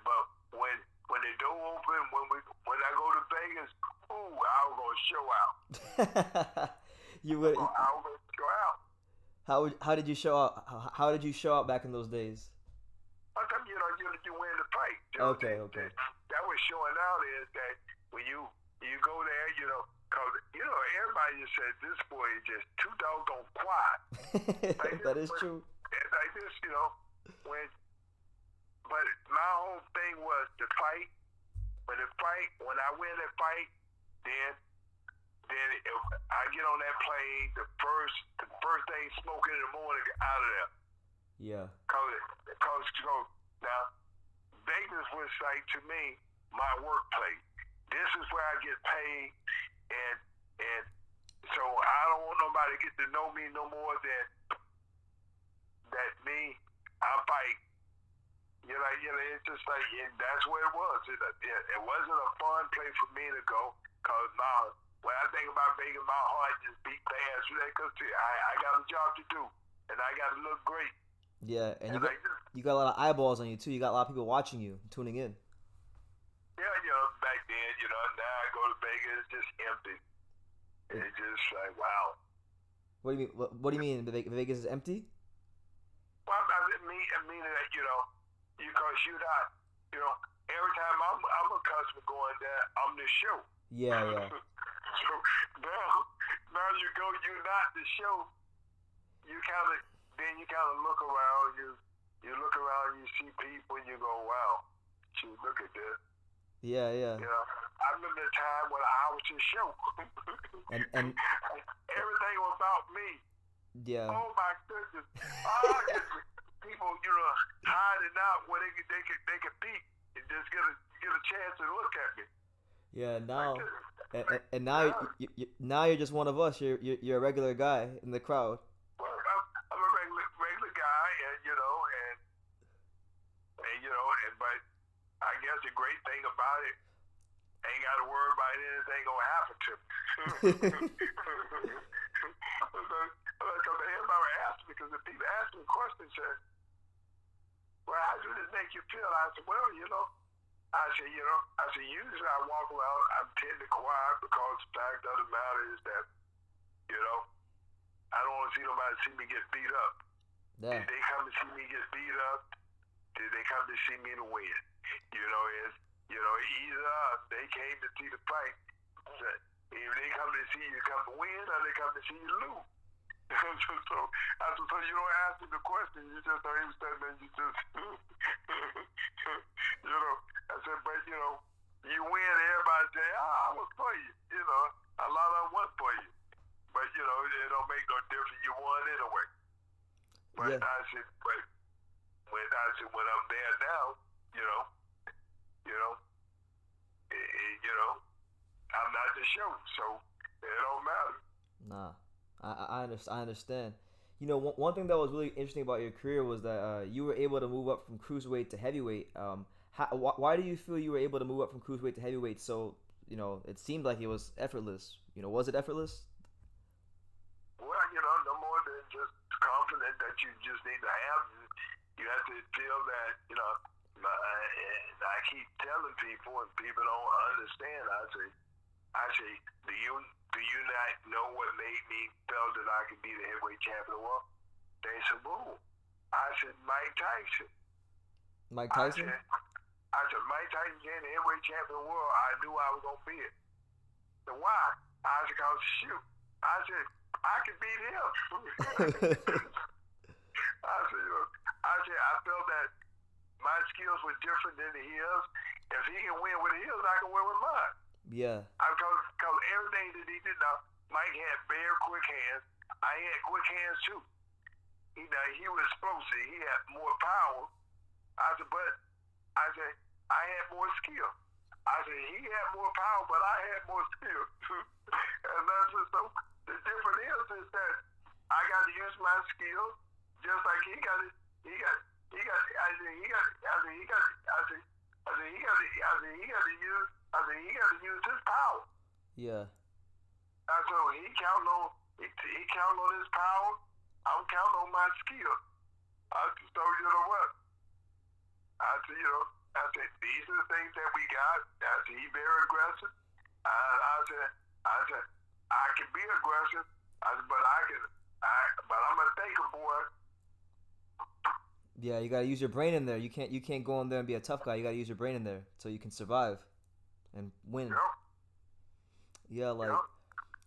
but when the door open, when I go to Vegas, ooh, I was gonna show out. You would. I was gonna show out. How did you show out? How did you show out back in those days? I thought you win the fight. Okay. That was showing out is that when you go there, cause everybody just said this boy is just too doggone quiet. That is true. Like this, but my whole thing was the fight. When I win that fight, then if I get on that plane, the first thing smoking in the morning, out of there. Yeah. Cause now Vegas was like to me my workplace. This is where I get paid, and so I don't want nobody to get to know me no more than that me. I fight. It's just like that's where it was. It wasn't a fun place for me to go. Cause when I think about Vegas, my heart just beat fast. Cause I got a job to do, and I got to look great. Yeah, and you got a lot of eyeballs on you too. You got a lot of people watching you, tuning in. Yeah, back then, now I go to Vegas, it's just empty. It's just like, wow. What do you mean? What do you mean? Vegas is empty? Well, I mean that because you're not, every time I'm a customer going there, I'm the show. Yeah. So now you go, you're not the show. You kind of look around. You look around, you see people, and you go, wow, shoot, look at this. Yeah. I remember the time when I was the show. and everything was about me. Yeah. Oh my goodness. People, hiding out where they could peek and just get a chance to look at me. Yeah. Now, and now you're just one of us. You're a regular guy in the crowd. Well, I'm a regular guy, but I guess the great thing about it, ain't got to worry about anything gonna happen to me. Everybody asked me, because if people ask me a question, said, well, how does this make you feel? I said, well, usually I walk around, I'm tend to quiet, because the fact of the matter is that, I don't want to see nobody see me get beat up. Yeah. Did they come to see me get beat up? Did they come to see me to win? Either they came to see the fight. So if they come to see you come to win, or they come to see you lose. So you don't ask me the question. You just don't even say, man, you just, I said, but you win. Everybody say, I was for you. A lot of them was for you. But it don't make no difference. You won anyway. But Yeah. I said, when I'm there now, I'm not the show, so it don't matter. Nah, I understand. One thing that was really interesting about your career was that you were able to move up from cruiserweight to heavyweight. Why do you feel you were able to move up from cruiserweight to heavyweight? So it seemed like it was effortless. Was it effortless? Well, no more than just confidence that you just need to have. You have to feel that, and I keep telling people, and people don't understand. I say, do you not know what made me feel that I could be the heavyweight champion of the world? They said, who? I said, Mike Tyson. Mike Tyson? I said, Mike Tyson became the heavyweight champion of the world. I knew I was gonna be it. So why? I said, cause shoot. I said, I could beat him. I felt that my skills were different than his. If he can win with his, I can win with mine. Yeah. Because everything that he did, now, Mike had very quick hands. I had quick hands too. He was explosive. He had more power. I said, I had more skill. I said, he had more power, but I had more skill. And that's just so. The difference is that I got to use my skill just like he got it. He got to use his power. Yeah. So he counting on his power. I'm counting on my skill. I said, so you know what? I said, these are the things that we got. I said, he very aggressive. I said, I can be aggressive. I said, but I'm a thinker, boy. Yeah, you gotta use your brain in there. You can't go in there and be a tough guy. You gotta use your brain in there so you can survive and win. Yep. Yeah, like Yep.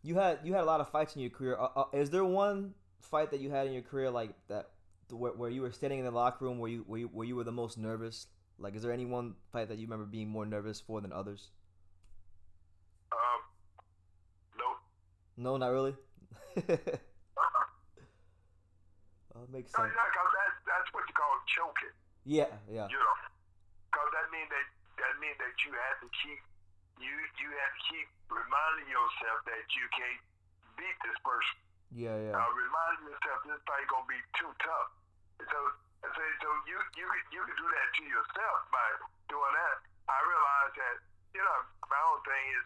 you had a lot of fights in your career. Is there one fight that you had in your career like that where you were standing in the locker room where you were the most nervous? Like, is there any one fight that you remember being more nervous for than others? Nope. No, not really. Oh, it makes No, sense. because that's what you call choking. Yeah. Because that means that you had to keep reminding yourself that you can't beat this person. Yeah. Reminding yourself this fight gonna be too tough. So you can do that to yourself by doing that. I realize that my own thing is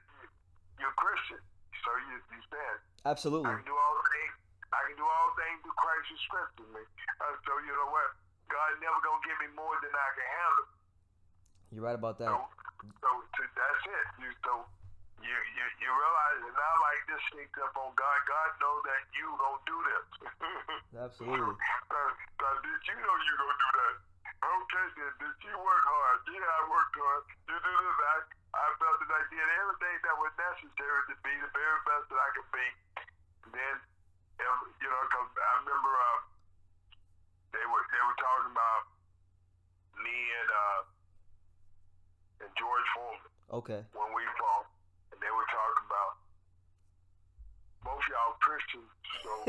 you're Christian, so you stand. Absolutely. I can do all things through Christ who strengthens me. So you know what? God never gonna give me more than I can handle. You're right about that. So that's it. You realize it's not like this sneaks up on God. God knows that you gonna do this. Absolutely. Did you know you gonna do that? Okay, then did you work hard? Yeah, I worked hard. You do this. I felt that I did everything that was necessary to be the very best that I could be. Then, because I remember they were talking about me and George Foreman. Okay. When we fought, and they were talking about both y'all Christians, so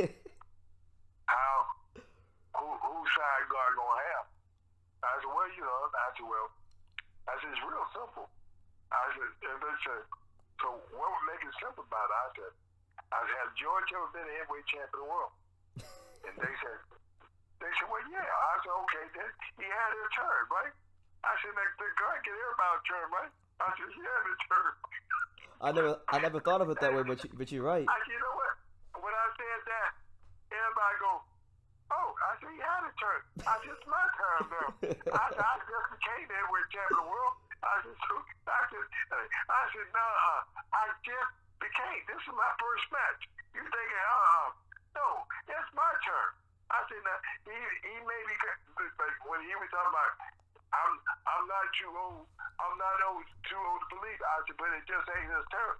whose side God gonna have? I said, well, I said, it's real simple. I said, and they said, so what would make it simple about it? I said, has George ever been a heavyweight champion of the world? And they said, well, yeah. I said, okay, then he had his turn, right? I said, God get everybody a turn, right? I said, he had his turn. I never thought of it that way, but you're right. I said, you know what? When I said that, everybody go, oh, I said, he had a turn. I said, it's my turn now. I just became the heavyweight champion of the world. I said, no, I just became. This is my first match. You thinking, no, it's my turn. I said, now, he may be, like, when he was talking about, I'm not too old. I'm not too old to believe. I said, but it just ain't his turn.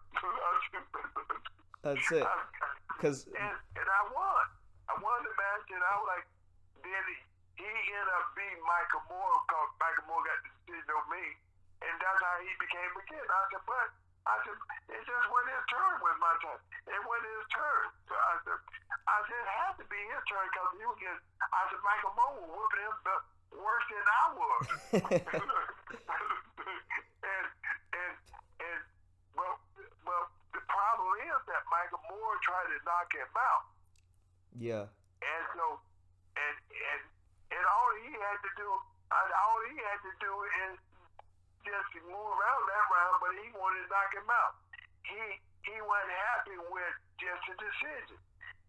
That's it. And I won. I won the match, and I was like, then he ended up beating Michael Moore because Michael Moore got the decision on me, and that's how he became again. I said, it just wasn't his turn with my turn. It wasn't his turn. So I said, it had to be his turn because he was getting, I said, Michael Moore was whooping him worse than I was. Well, the problem is that Michael Moore tried to knock him out. Yeah. And so, and all he had to do is just move around that round, but he wanted to knock him out. He wasn't happy with just a decision.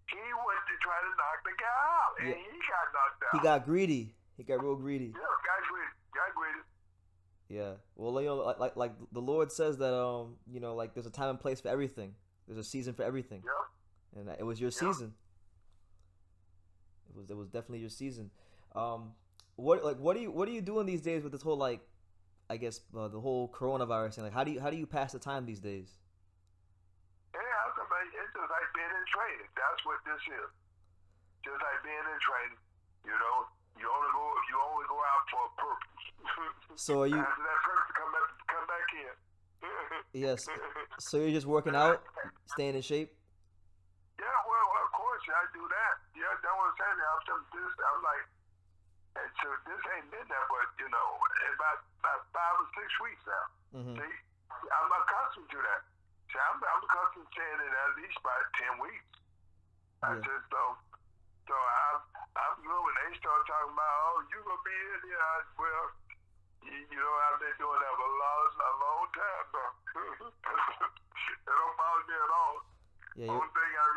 He wanted to try to knock the guy out, and he got knocked out. He got greedy. He got real greedy. Yeah, got greedy. Yeah. Well, like the Lord says that like there's a time and place for everything. There's a season for everything. Yep. And it was your season. It was definitely your season. What are you doing these days with this whole I guess the whole coronavirus thing? Like how do you pass the time these days? Yeah, it's just like being in training. That's what this is. Just like being in training. You only go out for a purpose. So are you? After that purpose, come back in. Yes. So you're just working out, staying in shape. Yeah, well, of course I do that. Yeah, that's what I'm saying. I'm like, and so this ain't been there, but about 5 or 6 weeks now. Mm-hmm. See, I'm accustomed to that. See, I'm accustomed to saying it at least about 10 weeks. I said so. So I'm good when they start talking about, you gonna be in here. I said, well, I've been doing that for a long time, though. It don't bother me at all. Yeah. Only thing I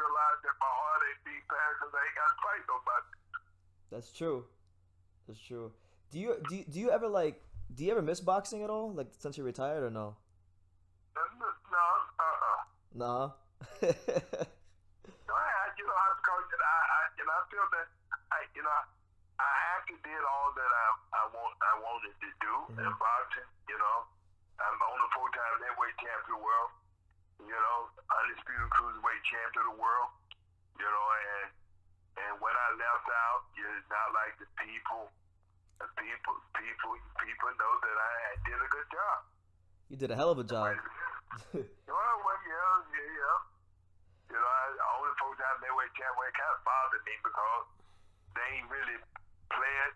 That's true. That's true. Do you ever like do you ever miss boxing at all? Like since you're retired or no? No, Nah. No, because I feel that I actually did all that I wanted to do in boxing. I'm on the 4-time heavyweight champion of the world. Undisputed cruiserweight champion of the world. And when I left out, it's not like the people know that I did a good job. You did a hell of a job. Only 4-time heavyweight champion, it kind of bothered me because they ain't really playing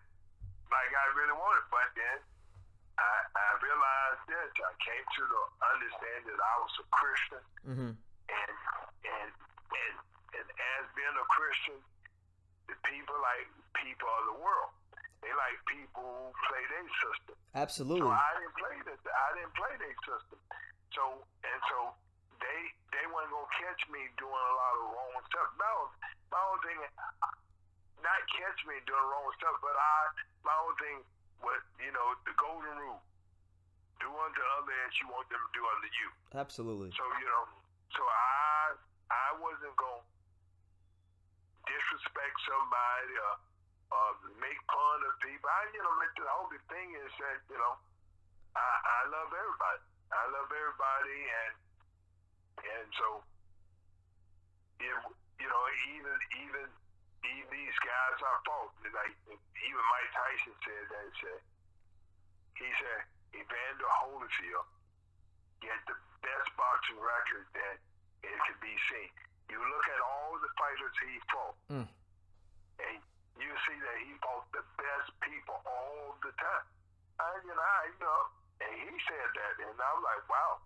like I really wanted. But then I realized this. I came to the understanding that I was a Christian, and as being a Christian, the people like people of the world. They like people who play their system. Absolutely. So I didn't play their system. So they weren't gonna catch me doing a lot of wrong stuff. My whole thing, not catch me doing wrong stuff, but my whole thing was, the golden rule: do unto others as you want them to do unto you. Absolutely. So I wasn't gonna disrespect somebody or make fun of people. The whole thing is that I love everybody. I love everybody, and so even these guys I fought, like even Mike Tyson said that. He said Evander Holyfield, he had the best boxing record that it could be seen. You look at all the fighters he fought, and you see that he fought the best people all the time. And he said that, and I was like, wow.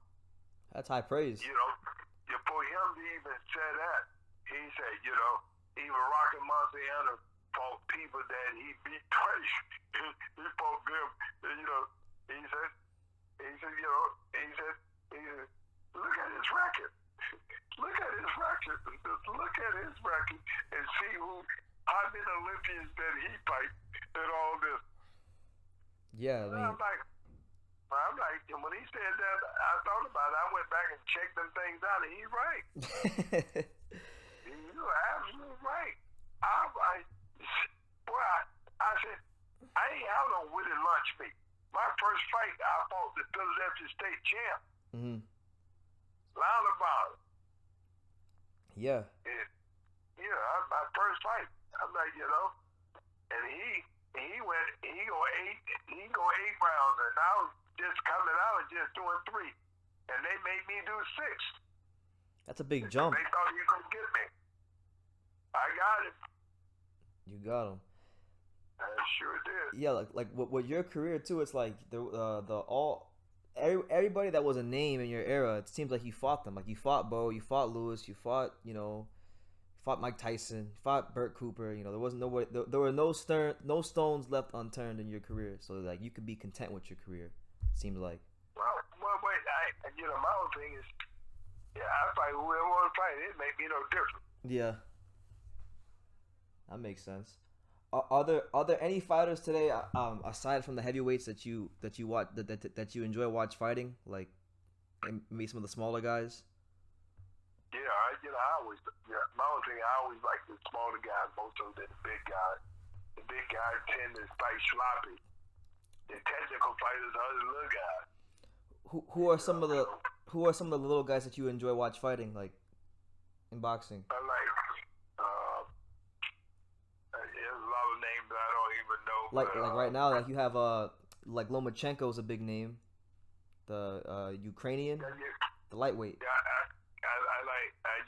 That's high praise. For him to even say that, he said, even Rocky Montana fought people that he beat twice. He fought them, he said, look at his record. Look at his record. Just look at his record and see how many Olympians that he fight and all this. Yeah, I mean, I'm like, when he said that, I thought about it. I went back and checked them things out, and he's right. You're absolutely right. I said, I ain't have no Willie lunch meat. My first fight, I fought the Philadelphia State champ, Lionel Ball. Yeah. My first fight. I'm like, and he go 8 rounds, and I was just coming out and just doing 3, and they made me do 6. That's a big jump. They thought you could get me. I got it. You got him. I sure did. Yeah, like with your career too, it's like everybody that was a name in your era. It seems like you fought them. Like you fought Bo, you fought Lewis, you fought fought Mike Tyson, you fought Burt Cooper. There wasn't nobody. There were no stones left unturned in your career. So like you could be content with your career. It seems like. Well, wait. My whole thing is, I fight whoever I want to fight. It make me no different. Yeah. That makes sense. Are there any fighters today, aside from the heavyweights that you watch that you enjoy fighting, like maybe some of the smaller guys? My own thing, I always like the smaller guys more so than the big guys. The big guys tend to fight sloppy. The technical fighters are the little guys. Who are some of the little guys that you enjoy fighting, like in boxing? I like. There's a lot of names I don't even know. Like right now, like you have like Lomachenko's a big name, the Ukrainian, the lightweight. Yeah,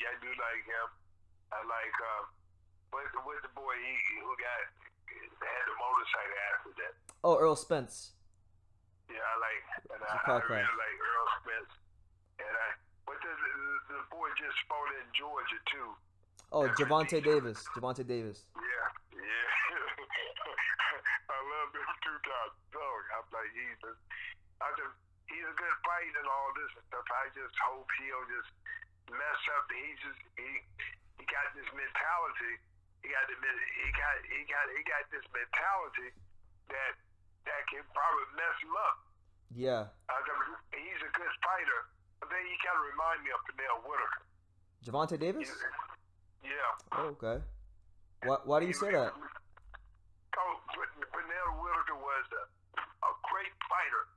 I do like him. I like what's the boy who had the motorcycle accident? Oh, Earl Spence. Yeah, I really like Earl Spence. And the boy just fought in Georgia too. Oh, Gervonta Davis. Yeah. I love him too, guys. I'm like, he's a good fight and all this and stuff. I just hope he'll just mess up. He got this mentality. he got this mentality that can probably mess him up. Yeah. He's a good fighter, but then he kind of remind me of Pernell Whitaker. Javante Davis? Yeah. Oh, okay. Why do you say that? Pernell Whitaker was a great fighter,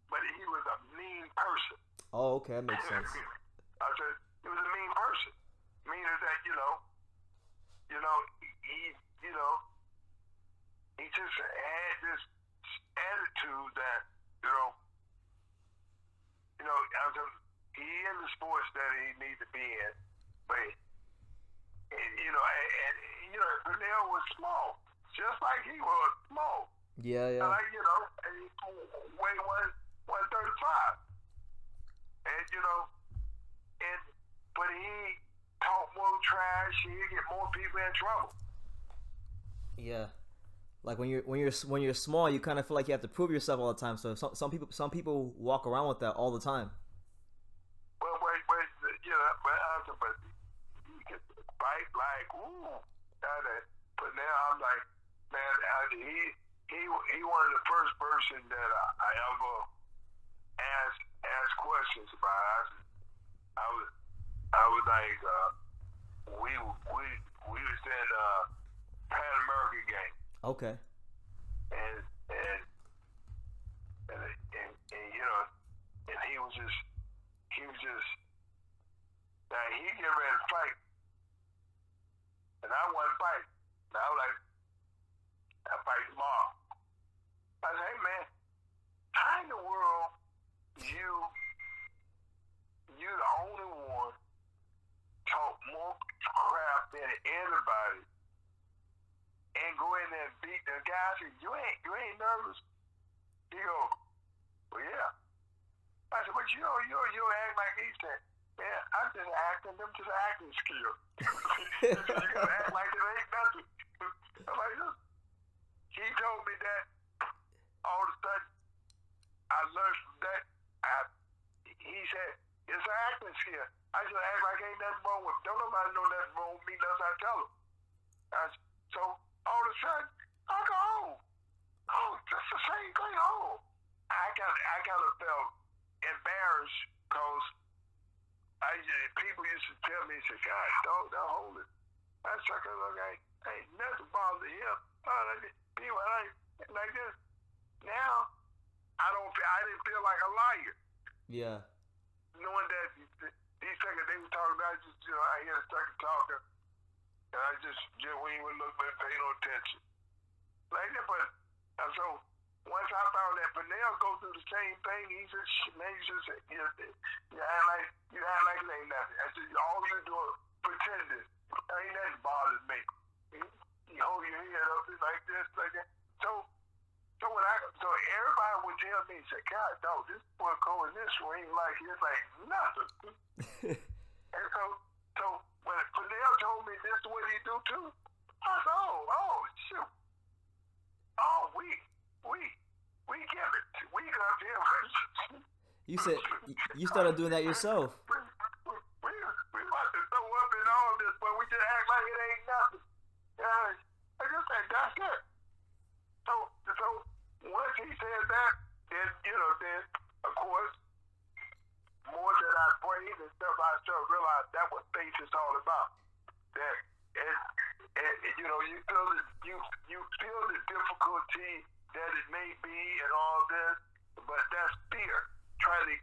but he was a mean person. Oh, okay, that makes sense. I said he was a mean person. Meaning that he just had this attitude that he in the sports that he needs to be in, but Pernell was small, just like he was small. Yeah. Like and he weighed 135, but he talk more trash. He get more people in trouble. Yeah. Like when you're small, you kind of feel like you have to prove yourself all the time. So some people walk around with that all the time. But you can fight like but now I'm like, man, he one of the first person that I ever asked questions about. I was like, we was in Pan American game. Okay. And he was just now he get ready to fight, and I wasn't fighting. And I was like, I fight tomorrow. I said, hey man, how in the world you the only one talk more crap than anybody and go in there and beat the guy? I said, you ain't nervous? He go, well yeah. I said, but you act like he said, man, I'm just acting, them just acting skills. You gotta act like it ain't nothing. I'm like, look. He told me that all of a sudden I learned from that. He said, it's an acting skill. I just act like ain't nothing wrong with it. Don't nobody know nothing wrong with me unless I tell them. So all of a sudden, I go, oh, that's the same thing. Oh, I kind of felt embarrassed because people used to tell me, say, God, dog, now hold it. I suck it, look, ain't nothing bothering him. People like this. Now, I didn't feel like a liar. Yeah. Knowing that these seconds they were talking about, I hear the second talking, and I just we ain't even look, but pay no attention. Like that, but so once I found that Pernell go through the same thing, you act like it ain't nothing. I said, all you doing pretending. Ain't nothing bothers me. You hold your head up like this, like that. So everybody would tell me, say, God, dog, this boy going this way ain't like it's like nothing. And so when Pernell told me this is what he do too, I said, oh shoot. Oh, we give it. We got him. You said you started doing that yourself. We about to throw up in all this, but we just act like it ain't nothing. I just said, that's it. So once he said that, then of course, more that I prayed and stuff, I started to realize that what faith is all about. That you feel the difficulty that it may be and all this, but that's fear trying to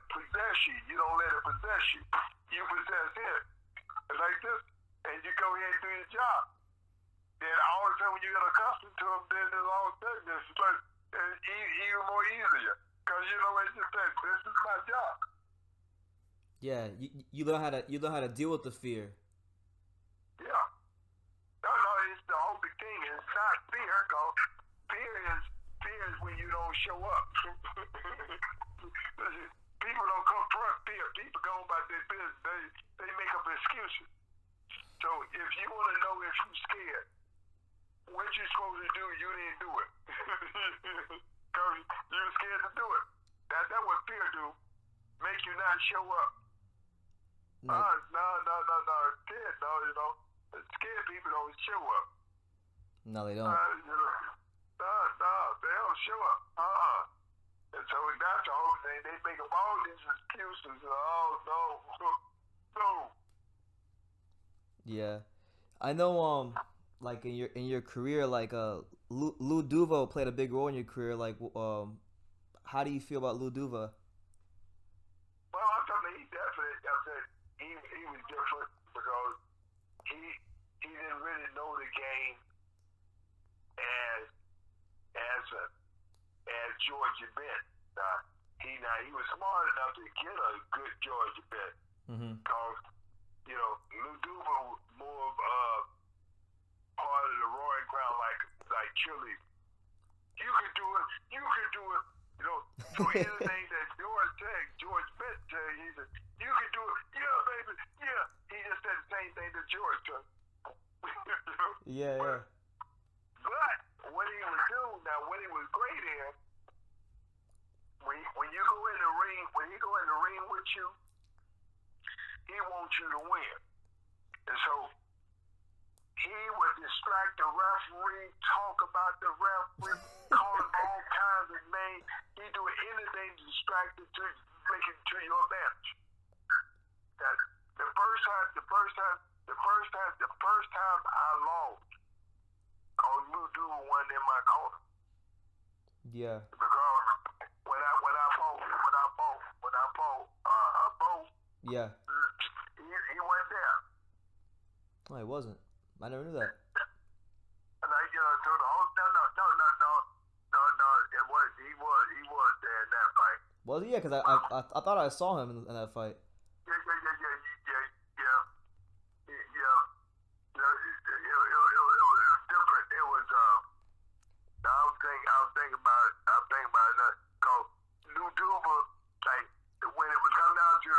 possess you. You don't let it possess you. You possess it. Like this, and you go ahead and do your job. Then all of a sudden when you get accustomed to them, then all of a sudden it's even more easier. Because it's just that this is my job. Yeah, you learn how to deal with the fear. Yeah. No, it's the whole big thing. It's not fear, because fear is when you don't show up. People don't confront fear. People go about their business. They make up excuses. So if you want to know if you're scared, what you're supposed to do, you didn't do it. Because you're scared to do it. That's what fear do. Make you not show up. No. Scared, scared people don't show up. No, they don't. No, they don't show up. And so that's the whole thing. They make up all these excuses. Oh, no. No. Yeah, I know. Like in your career, like Lou Duva played a big role in your career. Like, how do you feel about Lou Duva? Well, I mean, he definitely, I said, he was different because he didn't really know the game as Georgia Bent. He was smart enough to get a good Georgia Bent. Because, Lou Duva was more of part of the roaring crowd like Chili. You can do it. So anything that George Bent said, he said, you can do it. Yeah, baby. Yeah. He just said the same thing that George said. Yeah. But what he would do, now what he was great in, when you go in the ring, when he go in the ring with you, he wants you to win. And so he would distract the referee, talk about the referee, call him all kinds of names. He do anything to distract it to make it to your advantage. That the first time I lost, cause Lou Duva wasn't in my corner. Yeah. Because when I fought, Yeah. he wasn't there. Oh, he wasn't. I never knew that. And so the whole no, he was there in that fight. Was he? Yeah, because I thought I saw him in that fight. Yeah. It was different. It was I was thinking about it. Cause Lou Duva, like when it come down to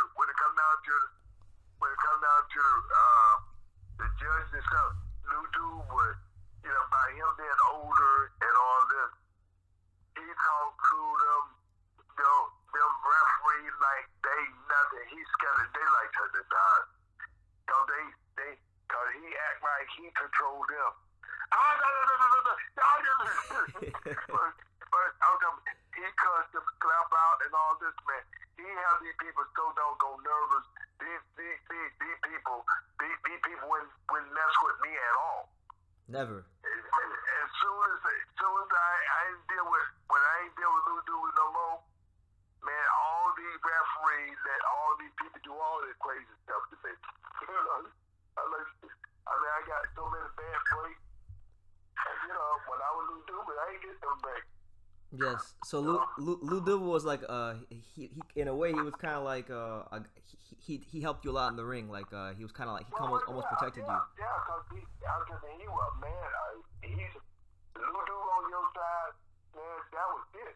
the judge and stuff, Lou Duva was, by him being older and all this, he talked to them referees like they nothing. He scared the daylights out of the time. Cause he act like he controlled them. But he cussed them, clap out, and all this, man. He had these people so doggone nervous. These people wouldn't mess with me at all. Never. As soon as I ain't deal with Lou Duva no more, man, all these referees let all these people do all this crazy stuff to me. I got so many bad plays. And, when I was Lou Duva, I ain't get them back. Yes. So Lou Duva was like he in a way he was kind of like he helped you a lot in the ring. Like he was kind of like he almost protected you. Yeah, because he was, man. He's Lou Duva on your side, man. That was it.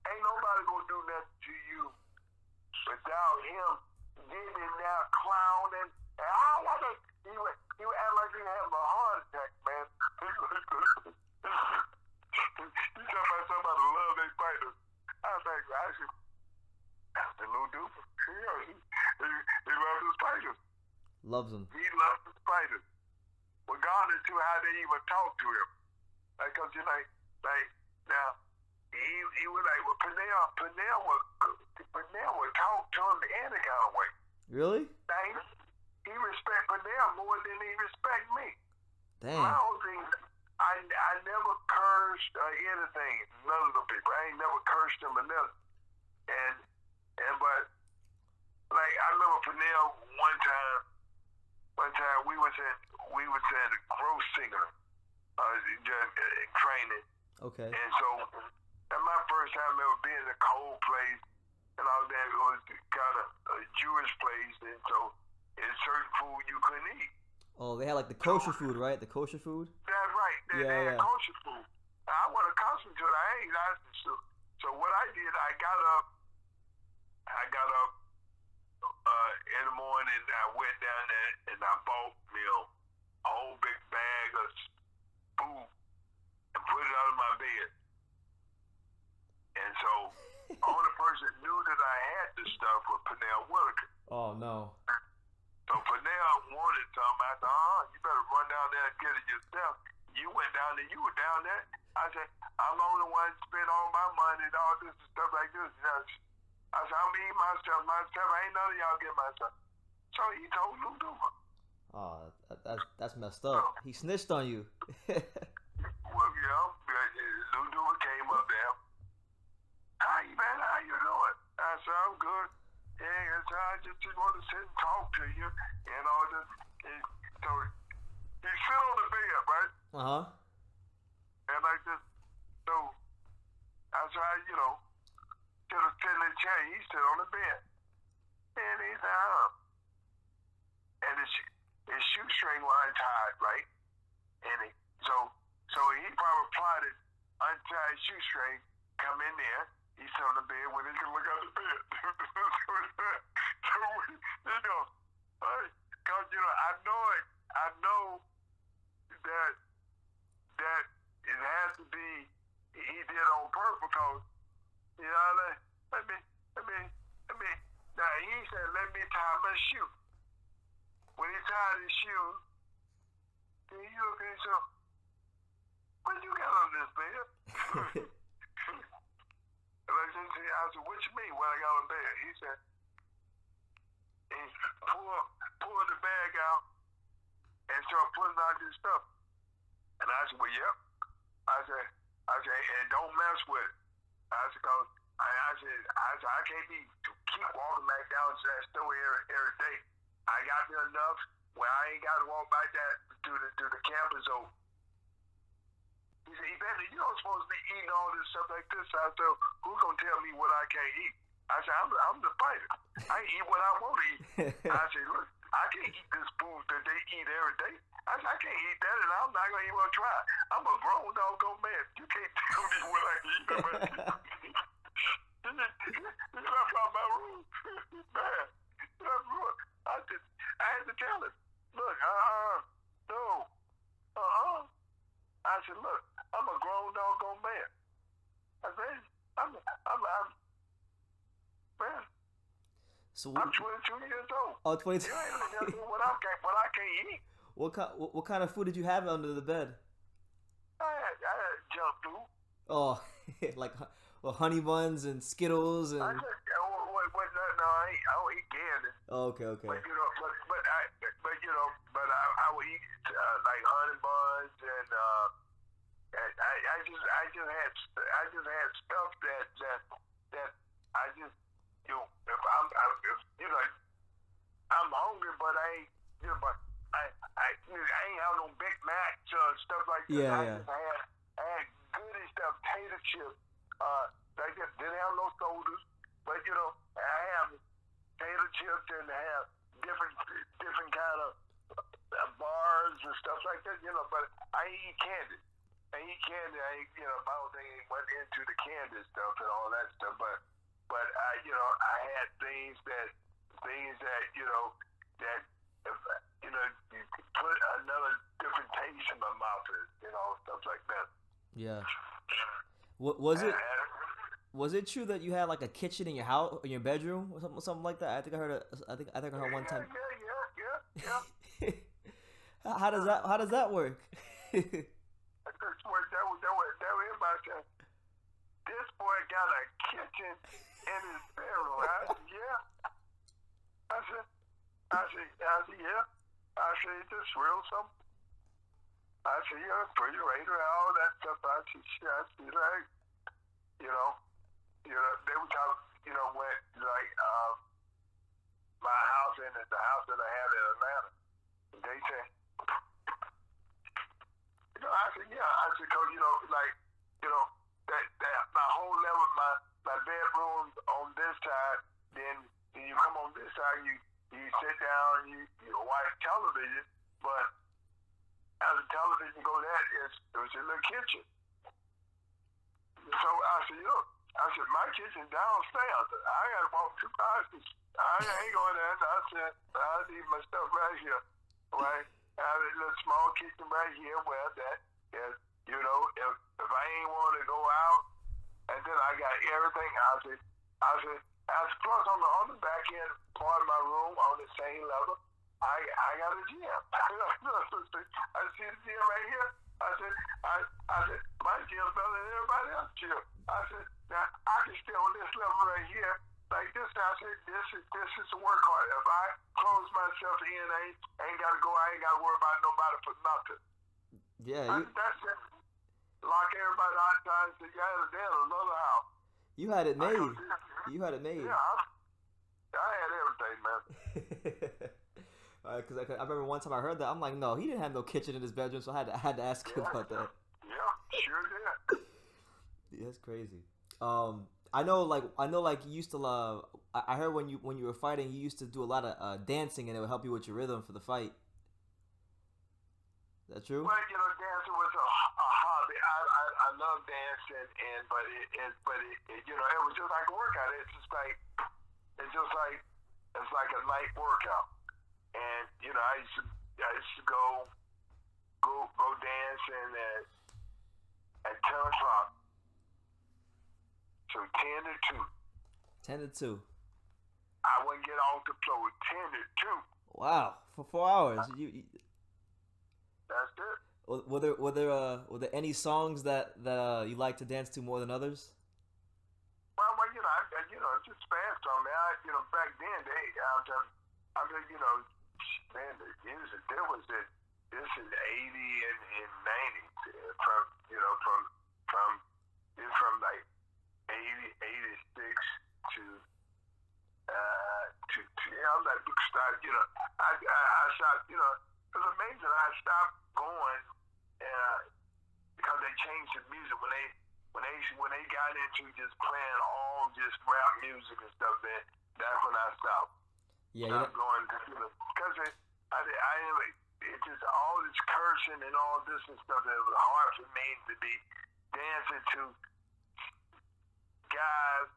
Ain't nobody gonna do nothing to you without him getting in there clowning. He would act like he had a heart attack, man. You talking about the love they fighters. I think that's the Lou Duva. He loves his fighters. Loves them. He loves his fighters. Regardless to how they even talk to him. Cause now he was like, well, Pernell would talk to him any kind of way. Really? Now, he respect Pernell more than he respect me. Damn. My whole thing, I never cursed or anything. None of the people. I ain't never cursed them or nothing. But like I remember Pernell one time we was in Gross Singer training. Okay. And so that's my first time ever being in a cold place, and all that. It was kind of a Jewish place, and so it's certain food you couldn't eat. Oh, they had like the kosher food, right? The kosher food. That's right. They had kosher food. I wasn't accustomed to it. I ain't. So what I did, I got up in the morning. I went down there and I bought me a whole big bag of food and put it out of my bed. And so only person knew that I had this stuff was Pernell Whitaker. Oh no. So Pernell you better run down there and get it yourself. You went down there, you were down there. I said, I'm the only one spend all my money and all this and stuff like this. I said, I'm eating myself. Ain't none of y'all get myself. So he told Lou Duva. Oh, that's messed up. He snitched on you. Well, Lou Duva came up there. Hi, man, how you doing? I said, I'm good. Yeah, so I just want to sit and talk to you and all this. And so he sit on the bed, right? Uh-huh. And I just, so I tried, to sit in the chair. He sit on the bed. And he said, and his shoestring was untied, right? And so he probably plotted untie his shoestring, come in there. He sit on the bed when he can look out the bed. Because, I know that it has to be, he did on purpose because, let me, now he said, let me tie my shoe. When he tied his shoe, then he looked at himself, what you got on this bed? I said, what you mean when I got on bed? He said, he pulled the bag out and started putting out his stuff. And I said, well, yep. I said, and don't mess with it. I said, cause I said, I can't keep walking back down to that store every day. I got me enough where I ain't got to walk back that to the campus over. He said, Evander, you don't supposed to be eating all this stuff like this. I said, who's going to tell me what I can't eat? I said, I'm the fighter. I eat what I want to eat. I said, look, I can't eat this food that they eat every day. I said, I can't eat that, and I'm not going to even try. I'm a grown doggone man. You can't tell me what I can eat. He left out my room. Man, I had to tell him, look, no, I said, look, I'm a grown doggone man. I said, I'm man. So I'm 22 years old. Oh, 22. You ain't gonna tell me what I can't eat. What kind of food did you have under the bed? I had junk food. Oh, like honey buns and Skittles and. I said, no, I don't eat candy. Oh, okay. But I would eat like honey buns and I just had stuff that I just if I'm hungry, but I ain't I ain't have no Big Macs or stuff like that. Yeah. I had goody stuff, tater chips. I just didn't have no sodas, but I have tater chips and I have different kind of bars and stuff like that. But I eat candy. I went into the candy stuff and all that stuff, but I had things that you could put another different taste in my mouth, stuff like that. Yeah. Was it true that you had like a kitchen in your house, in your bedroom, or something like that? I think I heard one time. Yeah. How does that work? That was everybody said, this boy got a kitchen in his bedroom. I said, yeah. I said, yeah. I said, it's just real simple. I said, refrigerator and all that stuff. I said, like, they were talking, when, like, my house and the house that I had in Atlanta. They said, I said, yeah. I said, cause, that my whole level, my bedroom on this side, then you come on this side, you sit down, you watch television, but as the television go that, it was a little kitchen. So I said, my kitchen downstairs. I gotta walk 2 houses. I ain't going there. I said, I need my stuff right here, right? I have a little small kitchen right here where that is, if I ain't want to go out, and then I got everything. I said, plus on the back end part of my room on the same level, I got a gym. I see the gym right here. I said, my gym better than everybody else's gym. I said, now I can stay on this level right here. Like this, I said, this is a work hard. If I close myself in, I ain't gotta go. I ain't gotta worry about nobody for nothing. Yeah, That's it. Lock everybody outside and say, you had a day at another house. you had it made. You had it made. Yeah, I had everything, man. Because I remember one time I heard that, I'm like, no, he didn't have no kitchen in his bedroom, so I had to ask you about that. Yeah, sure did. Yeah, that's crazy. I know, like you used to love. I heard when you were fighting, you used to do a lot of dancing, and it would help you with your rhythm for the fight. Is that true? Well, dancing was a hobby. I love dancing, but it it was just like a workout. It's like a light workout. And I used to go dancing at 10 o'clock. So 10 to 2. 10 to 2. I wouldn't get off the floor 10 to 2. Wow, for 4 hours. You That's it. were there any songs that you like to dance to more than others? Well, it's just fast on me. Back then, man, the music there was it. This is 80 and 90 from like 80, 86 to I'm like start. I stopped. It was amazing. I stopped going because they changed the music when they got into just playing all just rap music and stuff. That's when I stopped. Yeah, Stopped going because it just all this cursing and all this and stuff. It was hard for me to be dancing to guys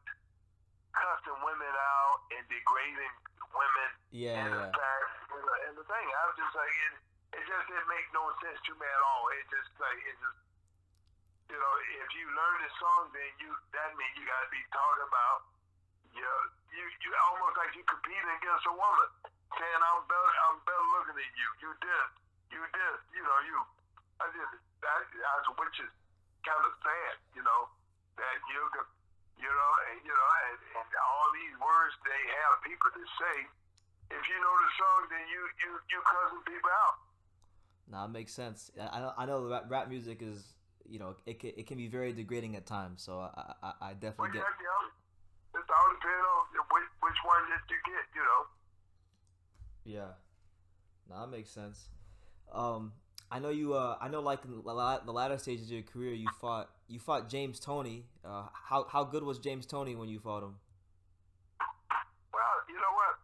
cussing women out and degrading women. Yeah, and yeah. And the thing, I was just like, it just didn't make no sense to me at all. It just if you learn this song, then that means you got to be talking about, you almost like you competing against a woman, saying I'm better looking than you. You this. Which is kind of sad, that and all these words they have people to say. If you know the song, then you cussing people out. Nah, it makes sense. I know rap music is, it can be very degrading at times. So I definitely get. It's all depends on which one that you get. Yeah, nah, that makes sense. I know you. I know, like in the latter stages of your career, you fought James Toney. How good was James Toney when you fought him? Well, you know what?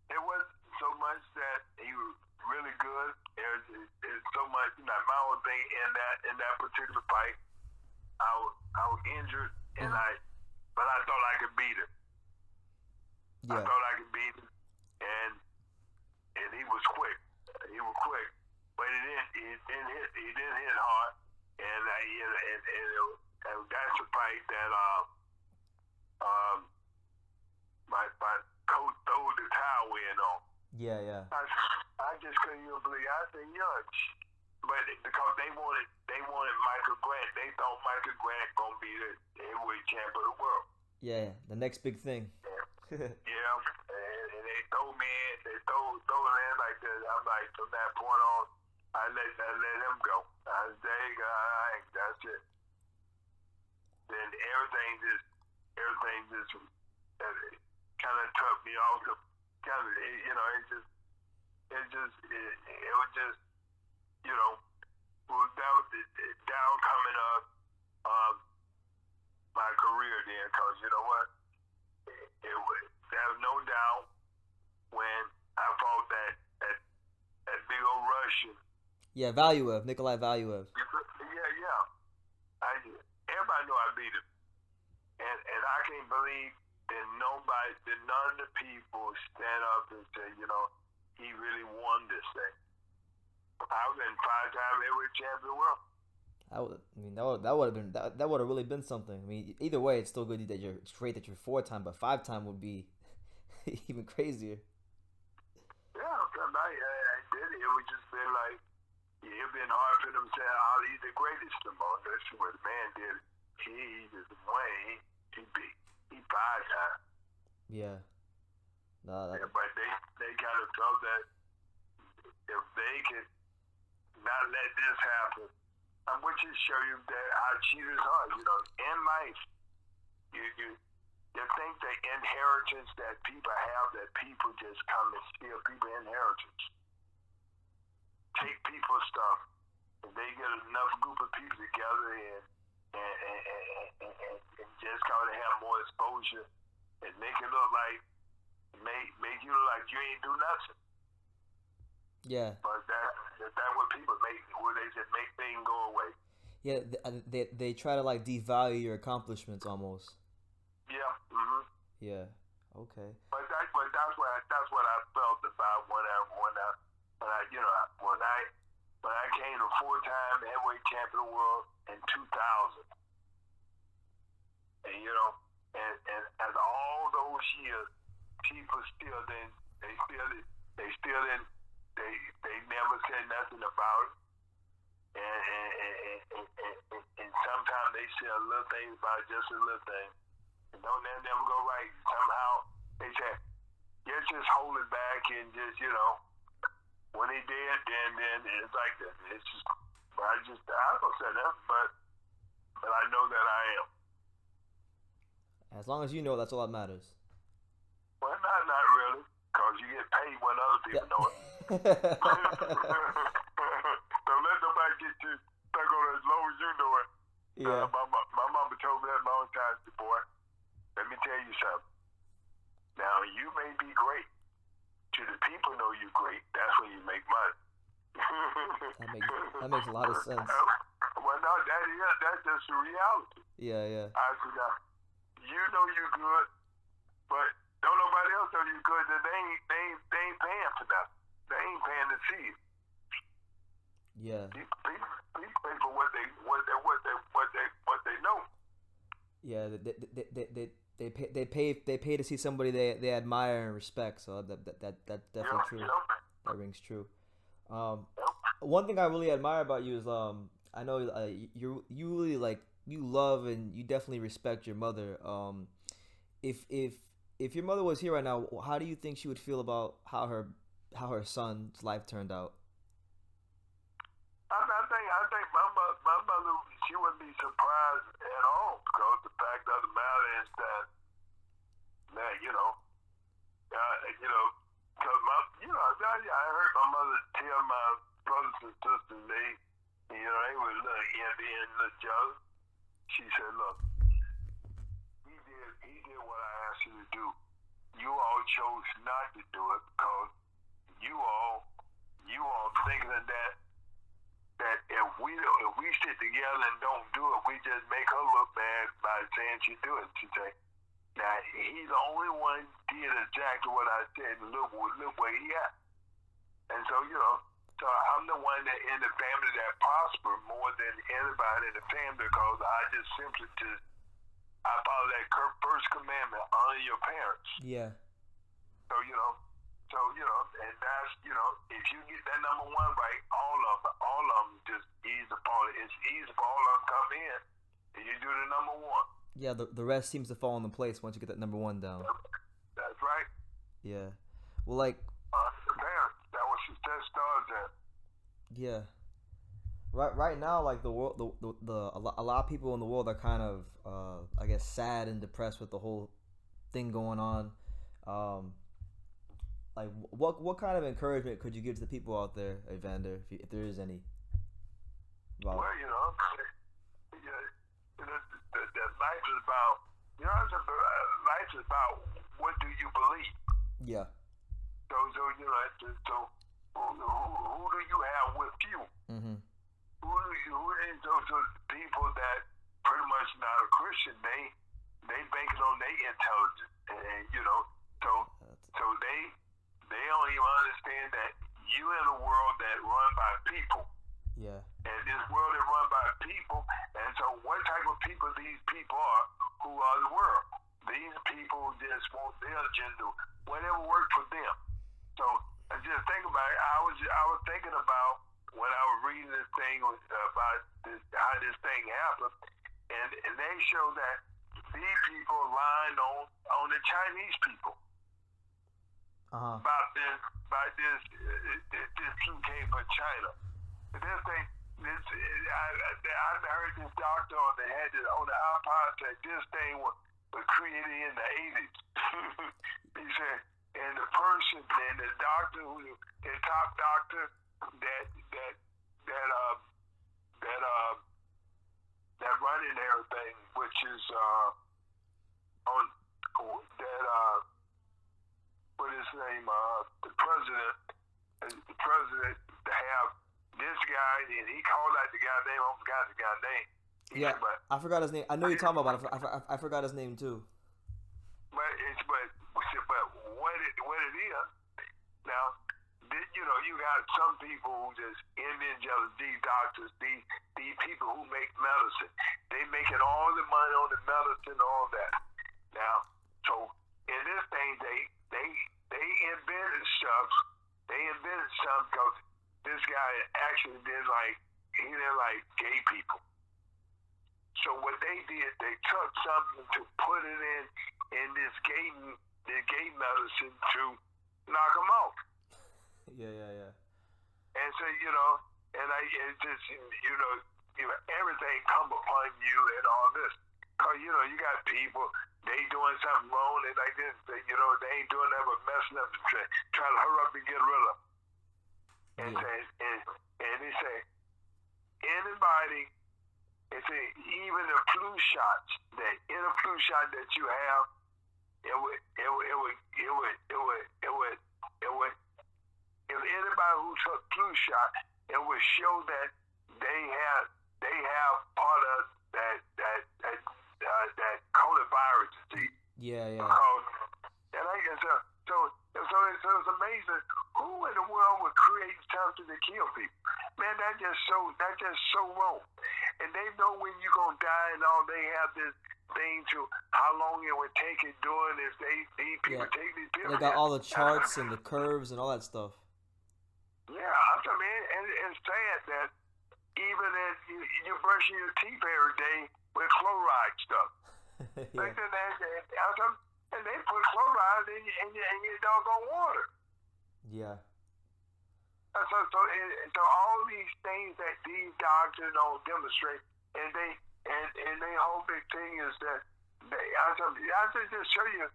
It wasn't so much that he was really good. It's so much. My whole thing in that particular fight, I was injured, and but I thought I could beat him. Yeah. I thought I could beat him, and he was quick. He was quick, but he didn't hit hard, and that's the fight that my coach threw the towel in on. Yeah. I just couldn't even believe. I said, but because they wanted Michael Grant, they thought Michael Grant gonna be the heavyweight champion of the world. Yeah, the next big thing. Yeah, and they throw me in, they throw it in like that. I'm like, from that point on, I let him go. I said, there you go, that's it. Then everything just kind of took me off the kind of, it was just, down coming up my career then, because you know what? There was no doubt when I fought that big old Russian. Yeah, Nikolai Valuev. Yeah. Everybody knew I beat him. And I can't believe that none of the people stand up and say, he really won this thing. I've been 5-time heavyweight champion of the world. That would have really been something. I mean, either way, it's still good that it's great that you're 4-time, but 5-time would be even crazier. Yeah, the greatest no more. That's what the man did. He is the way he 5 times. Yeah. No, Yeah, but they kind of felt that if they could not let this happen, which is show you that how cheaters are. You know, in life, you think the inheritance that people have, that people just come and steal people's inheritance, take people's stuff. If they get enough group of people together and just kind of have more exposure and make it look like make you look like you ain't do nothing. yeah. But that what people make, where they just make things go away. Yeah, they try to like devalue your accomplishments almost. Yeah. Mhm. Yeah. Okay. But that's what I felt about when I came to 4-time heavyweight champion of the world in 2000. And you know, and as all those years, people still didn't. They never said nothing about it. And sometimes they say a little thing about just a little thing. And don't never go right. Somehow they say, yeah, just hold it back and just, you know, when he did, then it's like that. It's just, I don't say nothing, but I know that I am. As long as you know, that's all that matters. Well, not really, because you get paid when other people know it. Don't let nobody get you stuck on it as long as you know it. Yeah. My mama told me that a long time, boy. Let me tell you something. Now, you may be great. To the people know you great. That's when you make money. That makes a lot of sense. Well, no, that's just the reality. Yeah. I said, now, you know you good, but don't nobody else know you good. Then they ain't paying for that. They ain't paying to see it. Yeah. People pay for what they know. Yeah. They pay to see somebody they admire and respect. So that's definitely true. That rings true. One thing I really admire about you is I know you really like, you love and you definitely respect your mother. If your mother was here right now, how do you think she would feel about how her son's life turned out? I think my mother, she wouldn't be surprised at all, because the fact of the matter is that because I heard my mother tell my brothers and sisters, they were little Indian, little jealous. She said, look, he did what I asked you to do. You all chose not to do it because you all thinking of that if we sit together and don't do it, we just make her look bad by saying she do it. She say, now he's the only one did exactly what I said, and look where he at. And so so I'm the one that in the family that prosper more than anybody in the family, because I just simply I follow that first commandment, honor your parents. Yeah. So and that's if you get that number one right, all of them just ease upon it. It's easy for all of them come in, and you do the number one. Yeah, the rest seems to fall into place once you get that number one down. That's right. Yeah. Well, like. The parents. That was success starts at. Yeah. Right now, like the world, a lot of people in the world are kind of, I guess, sad and depressed with the whole thing going on. Like, what kind of encouragement could you give to the people out there, Evander, if there is any? Well, the life is about, life is about what do you believe? Yeah. So who do you have with you? Mm-hmm. So people that pretty much not a Christian, they banking on their intelligence, and so they don't even understand that you in a world that run by people. Yeah. And this world is run by people, and so what type of people these people are, who are the world? These people just want their agenda, whatever works for them. So just think about it. I was thinking about when I was reading this thing about this happened, and they show that these people lined on the Chinese people. About this flu came from China. But I heard this doctor on the iPod say this thing was created in the 80s. He said, and the person, and the doctor, the top doctor that running everything, which is on that what is his name? The president to have this guy, and he called out the guy's name. I forgot the guy's name. Yeah, I forgot his name. I know you're talking about, but I forgot his name too. But what it is now? You got some people who just Indian jealous, these doctors, these people who make medicine. They making all the money on the medicine, all that. Now, so in this thing, they invented stuff. They invented something because this guy actually didn't like gay people. So what they did, they took something to put it in this gay medicine to knock them off. Yeah. And so everything come upon you and all this. Cause you got people, they doing something wrong, and like this, they ain't doing that but messing up and trying to hurry up and get rid of them. And they say anybody, they say even the flu shots, that in a flu shot that you have, it would if anybody who took flu shot, it would show that they have part of that coronavirus disease. Yeah. And I guess so it's amazing who in the world would create something to kill people. Man, that's just so wrong. And they know when you're gonna die and all. They have this thing to how long it would take it doing if these people take these pills. They got all the charts and the curves and all that stuff. Yeah, I mean, and it's sad that even if you're brushing your teeth every day with chloride stuff. Yeah. And they put chloride in your doggone water. Yeah. So all these things that these doctors don't demonstrate, and they whole big thing is that I just show you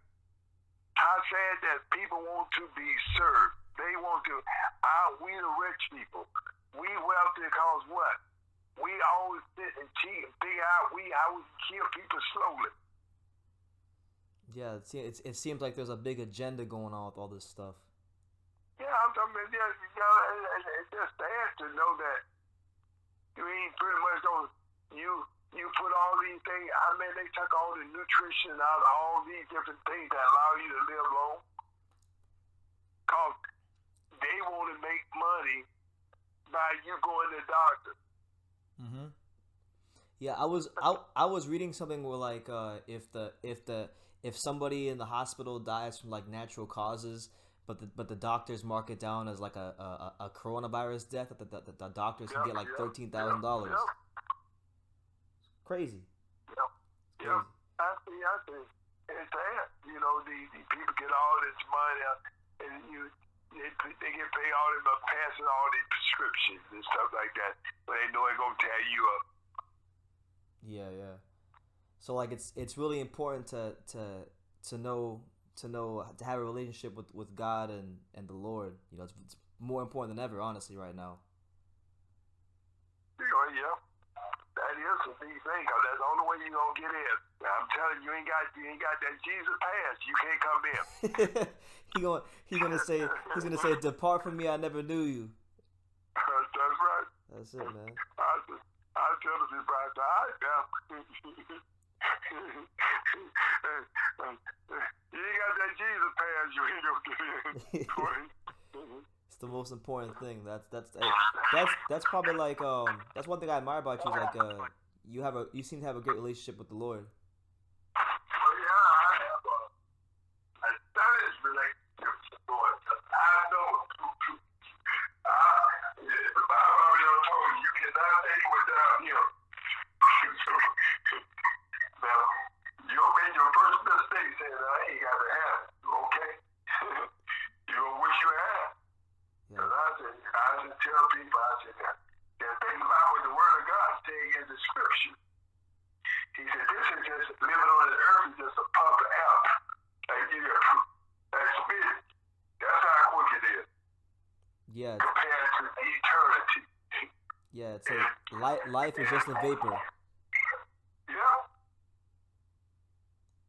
how sad that people want to be served. They want to. We the rich people, we wealthy because what? We always sit and cheat and figure out how we can kill people slowly. Yeah, it seems like there's a big agenda going on with all this stuff. Yeah, it's just sad to know that you ain't pretty much don't you put all these things. I mean, they took all the nutrition out of all these different things that allow you to live long, cause they want to make money by you going to the doctor. Mhm. Yeah, I was reading something where like if somebody in the hospital dies from like natural causes, but the doctors mark it down as like a coronavirus death, that the doctors can get like $13,000. Crazy. Yep. I see. It's sad. The people get all this money, and they get paid all this by passing all these prescriptions and stuff like that, but they know it's gonna tear you up. Yeah. So like it's really important to know to have a relationship with God and the Lord. It's more important than ever, honestly, right now. Yeah. That is a big thing, cause that's the only way you're gonna get in. I'm telling you, you ain't got that Jesus pass. You can't come in. He's gonna say, "Depart from me, I never knew you." That's right. That's it, man. I tell the people, I say, all right, now. You ain't got that Jesus pass. You ain't gonna get in. It's the most important thing. That's probably like that's one thing I admire about you is like you seem to have a great relationship with the Lord. Well, yeah, I have a studious relationship with the Lord. I know the Bible already told you cannot take without Him. So scripture. He said, this is just living on the earth is just a puff of air. Like you that spirit. That's how quick it is. Yeah. Compared to eternity. Yeah, it's like life is just a vapor. Yeah.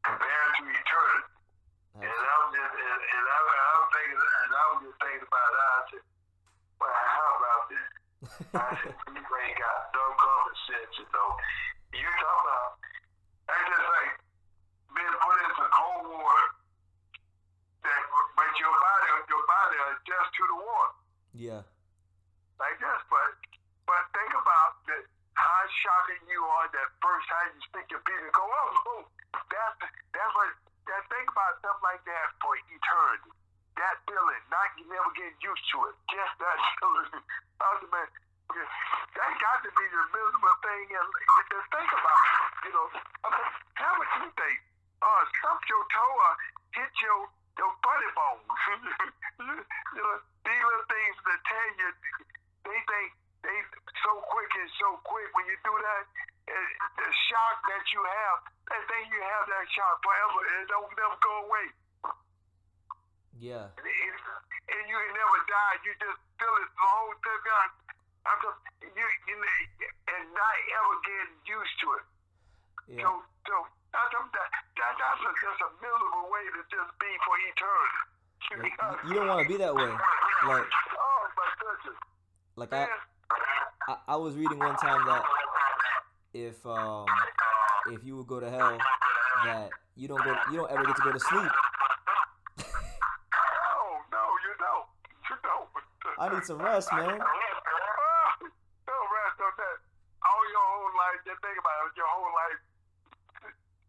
Compared to eternity. And I was just thinking about that. I said, well, how about this? I said, people ain't got no common sense, you know. You talk about, that's just like being put into cold water, but your body adjusts to the water. Yeah. Like this, but think about that, how shocking you are that first time you stick your feet and go, oh, that's what, think about something like that for eternity. That feeling, not you never get used to it. Just that feeling. Man, that got to be the miserable thing. And just think about it, you know. How much you think? Stump your toe or hit your funny bone. You know, these little things that tell you, they think they so quick when you do that. The shock that you have, that thing you have that shock forever, it don't never go away. Yeah. And you can never die. You just feel it the whole time. And not ever getting used to it. Yeah. So that's just a miserable way to just be for eternity. You don't want to be that way. Like, oh my goodness. Like I was reading one time that if you would go to hell, that you don't ever get to go to sleep. Oh no, you don't. You don't. I need some rest, man. No rest on that. All your whole life, just think about it. Your whole life,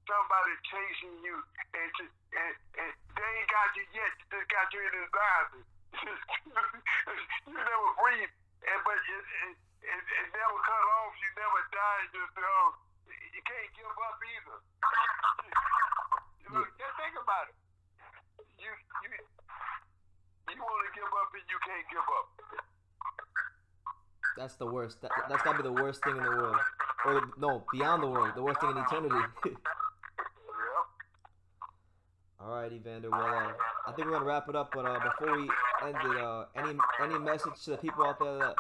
somebody chasing you, and they ain't got you yet. They just got you in his eyes. You never breathe, but it never cut off. You never die. You can't give up either. You know, just think about it. You want to give up and you can't give up. That's the worst. That's gotta be the worst thing in the world. Or no, beyond the world, the worst thing in eternity. Yeah. All right, Evander. Well, I think we're gonna wrap it up. But before we end it, any message to the people out there that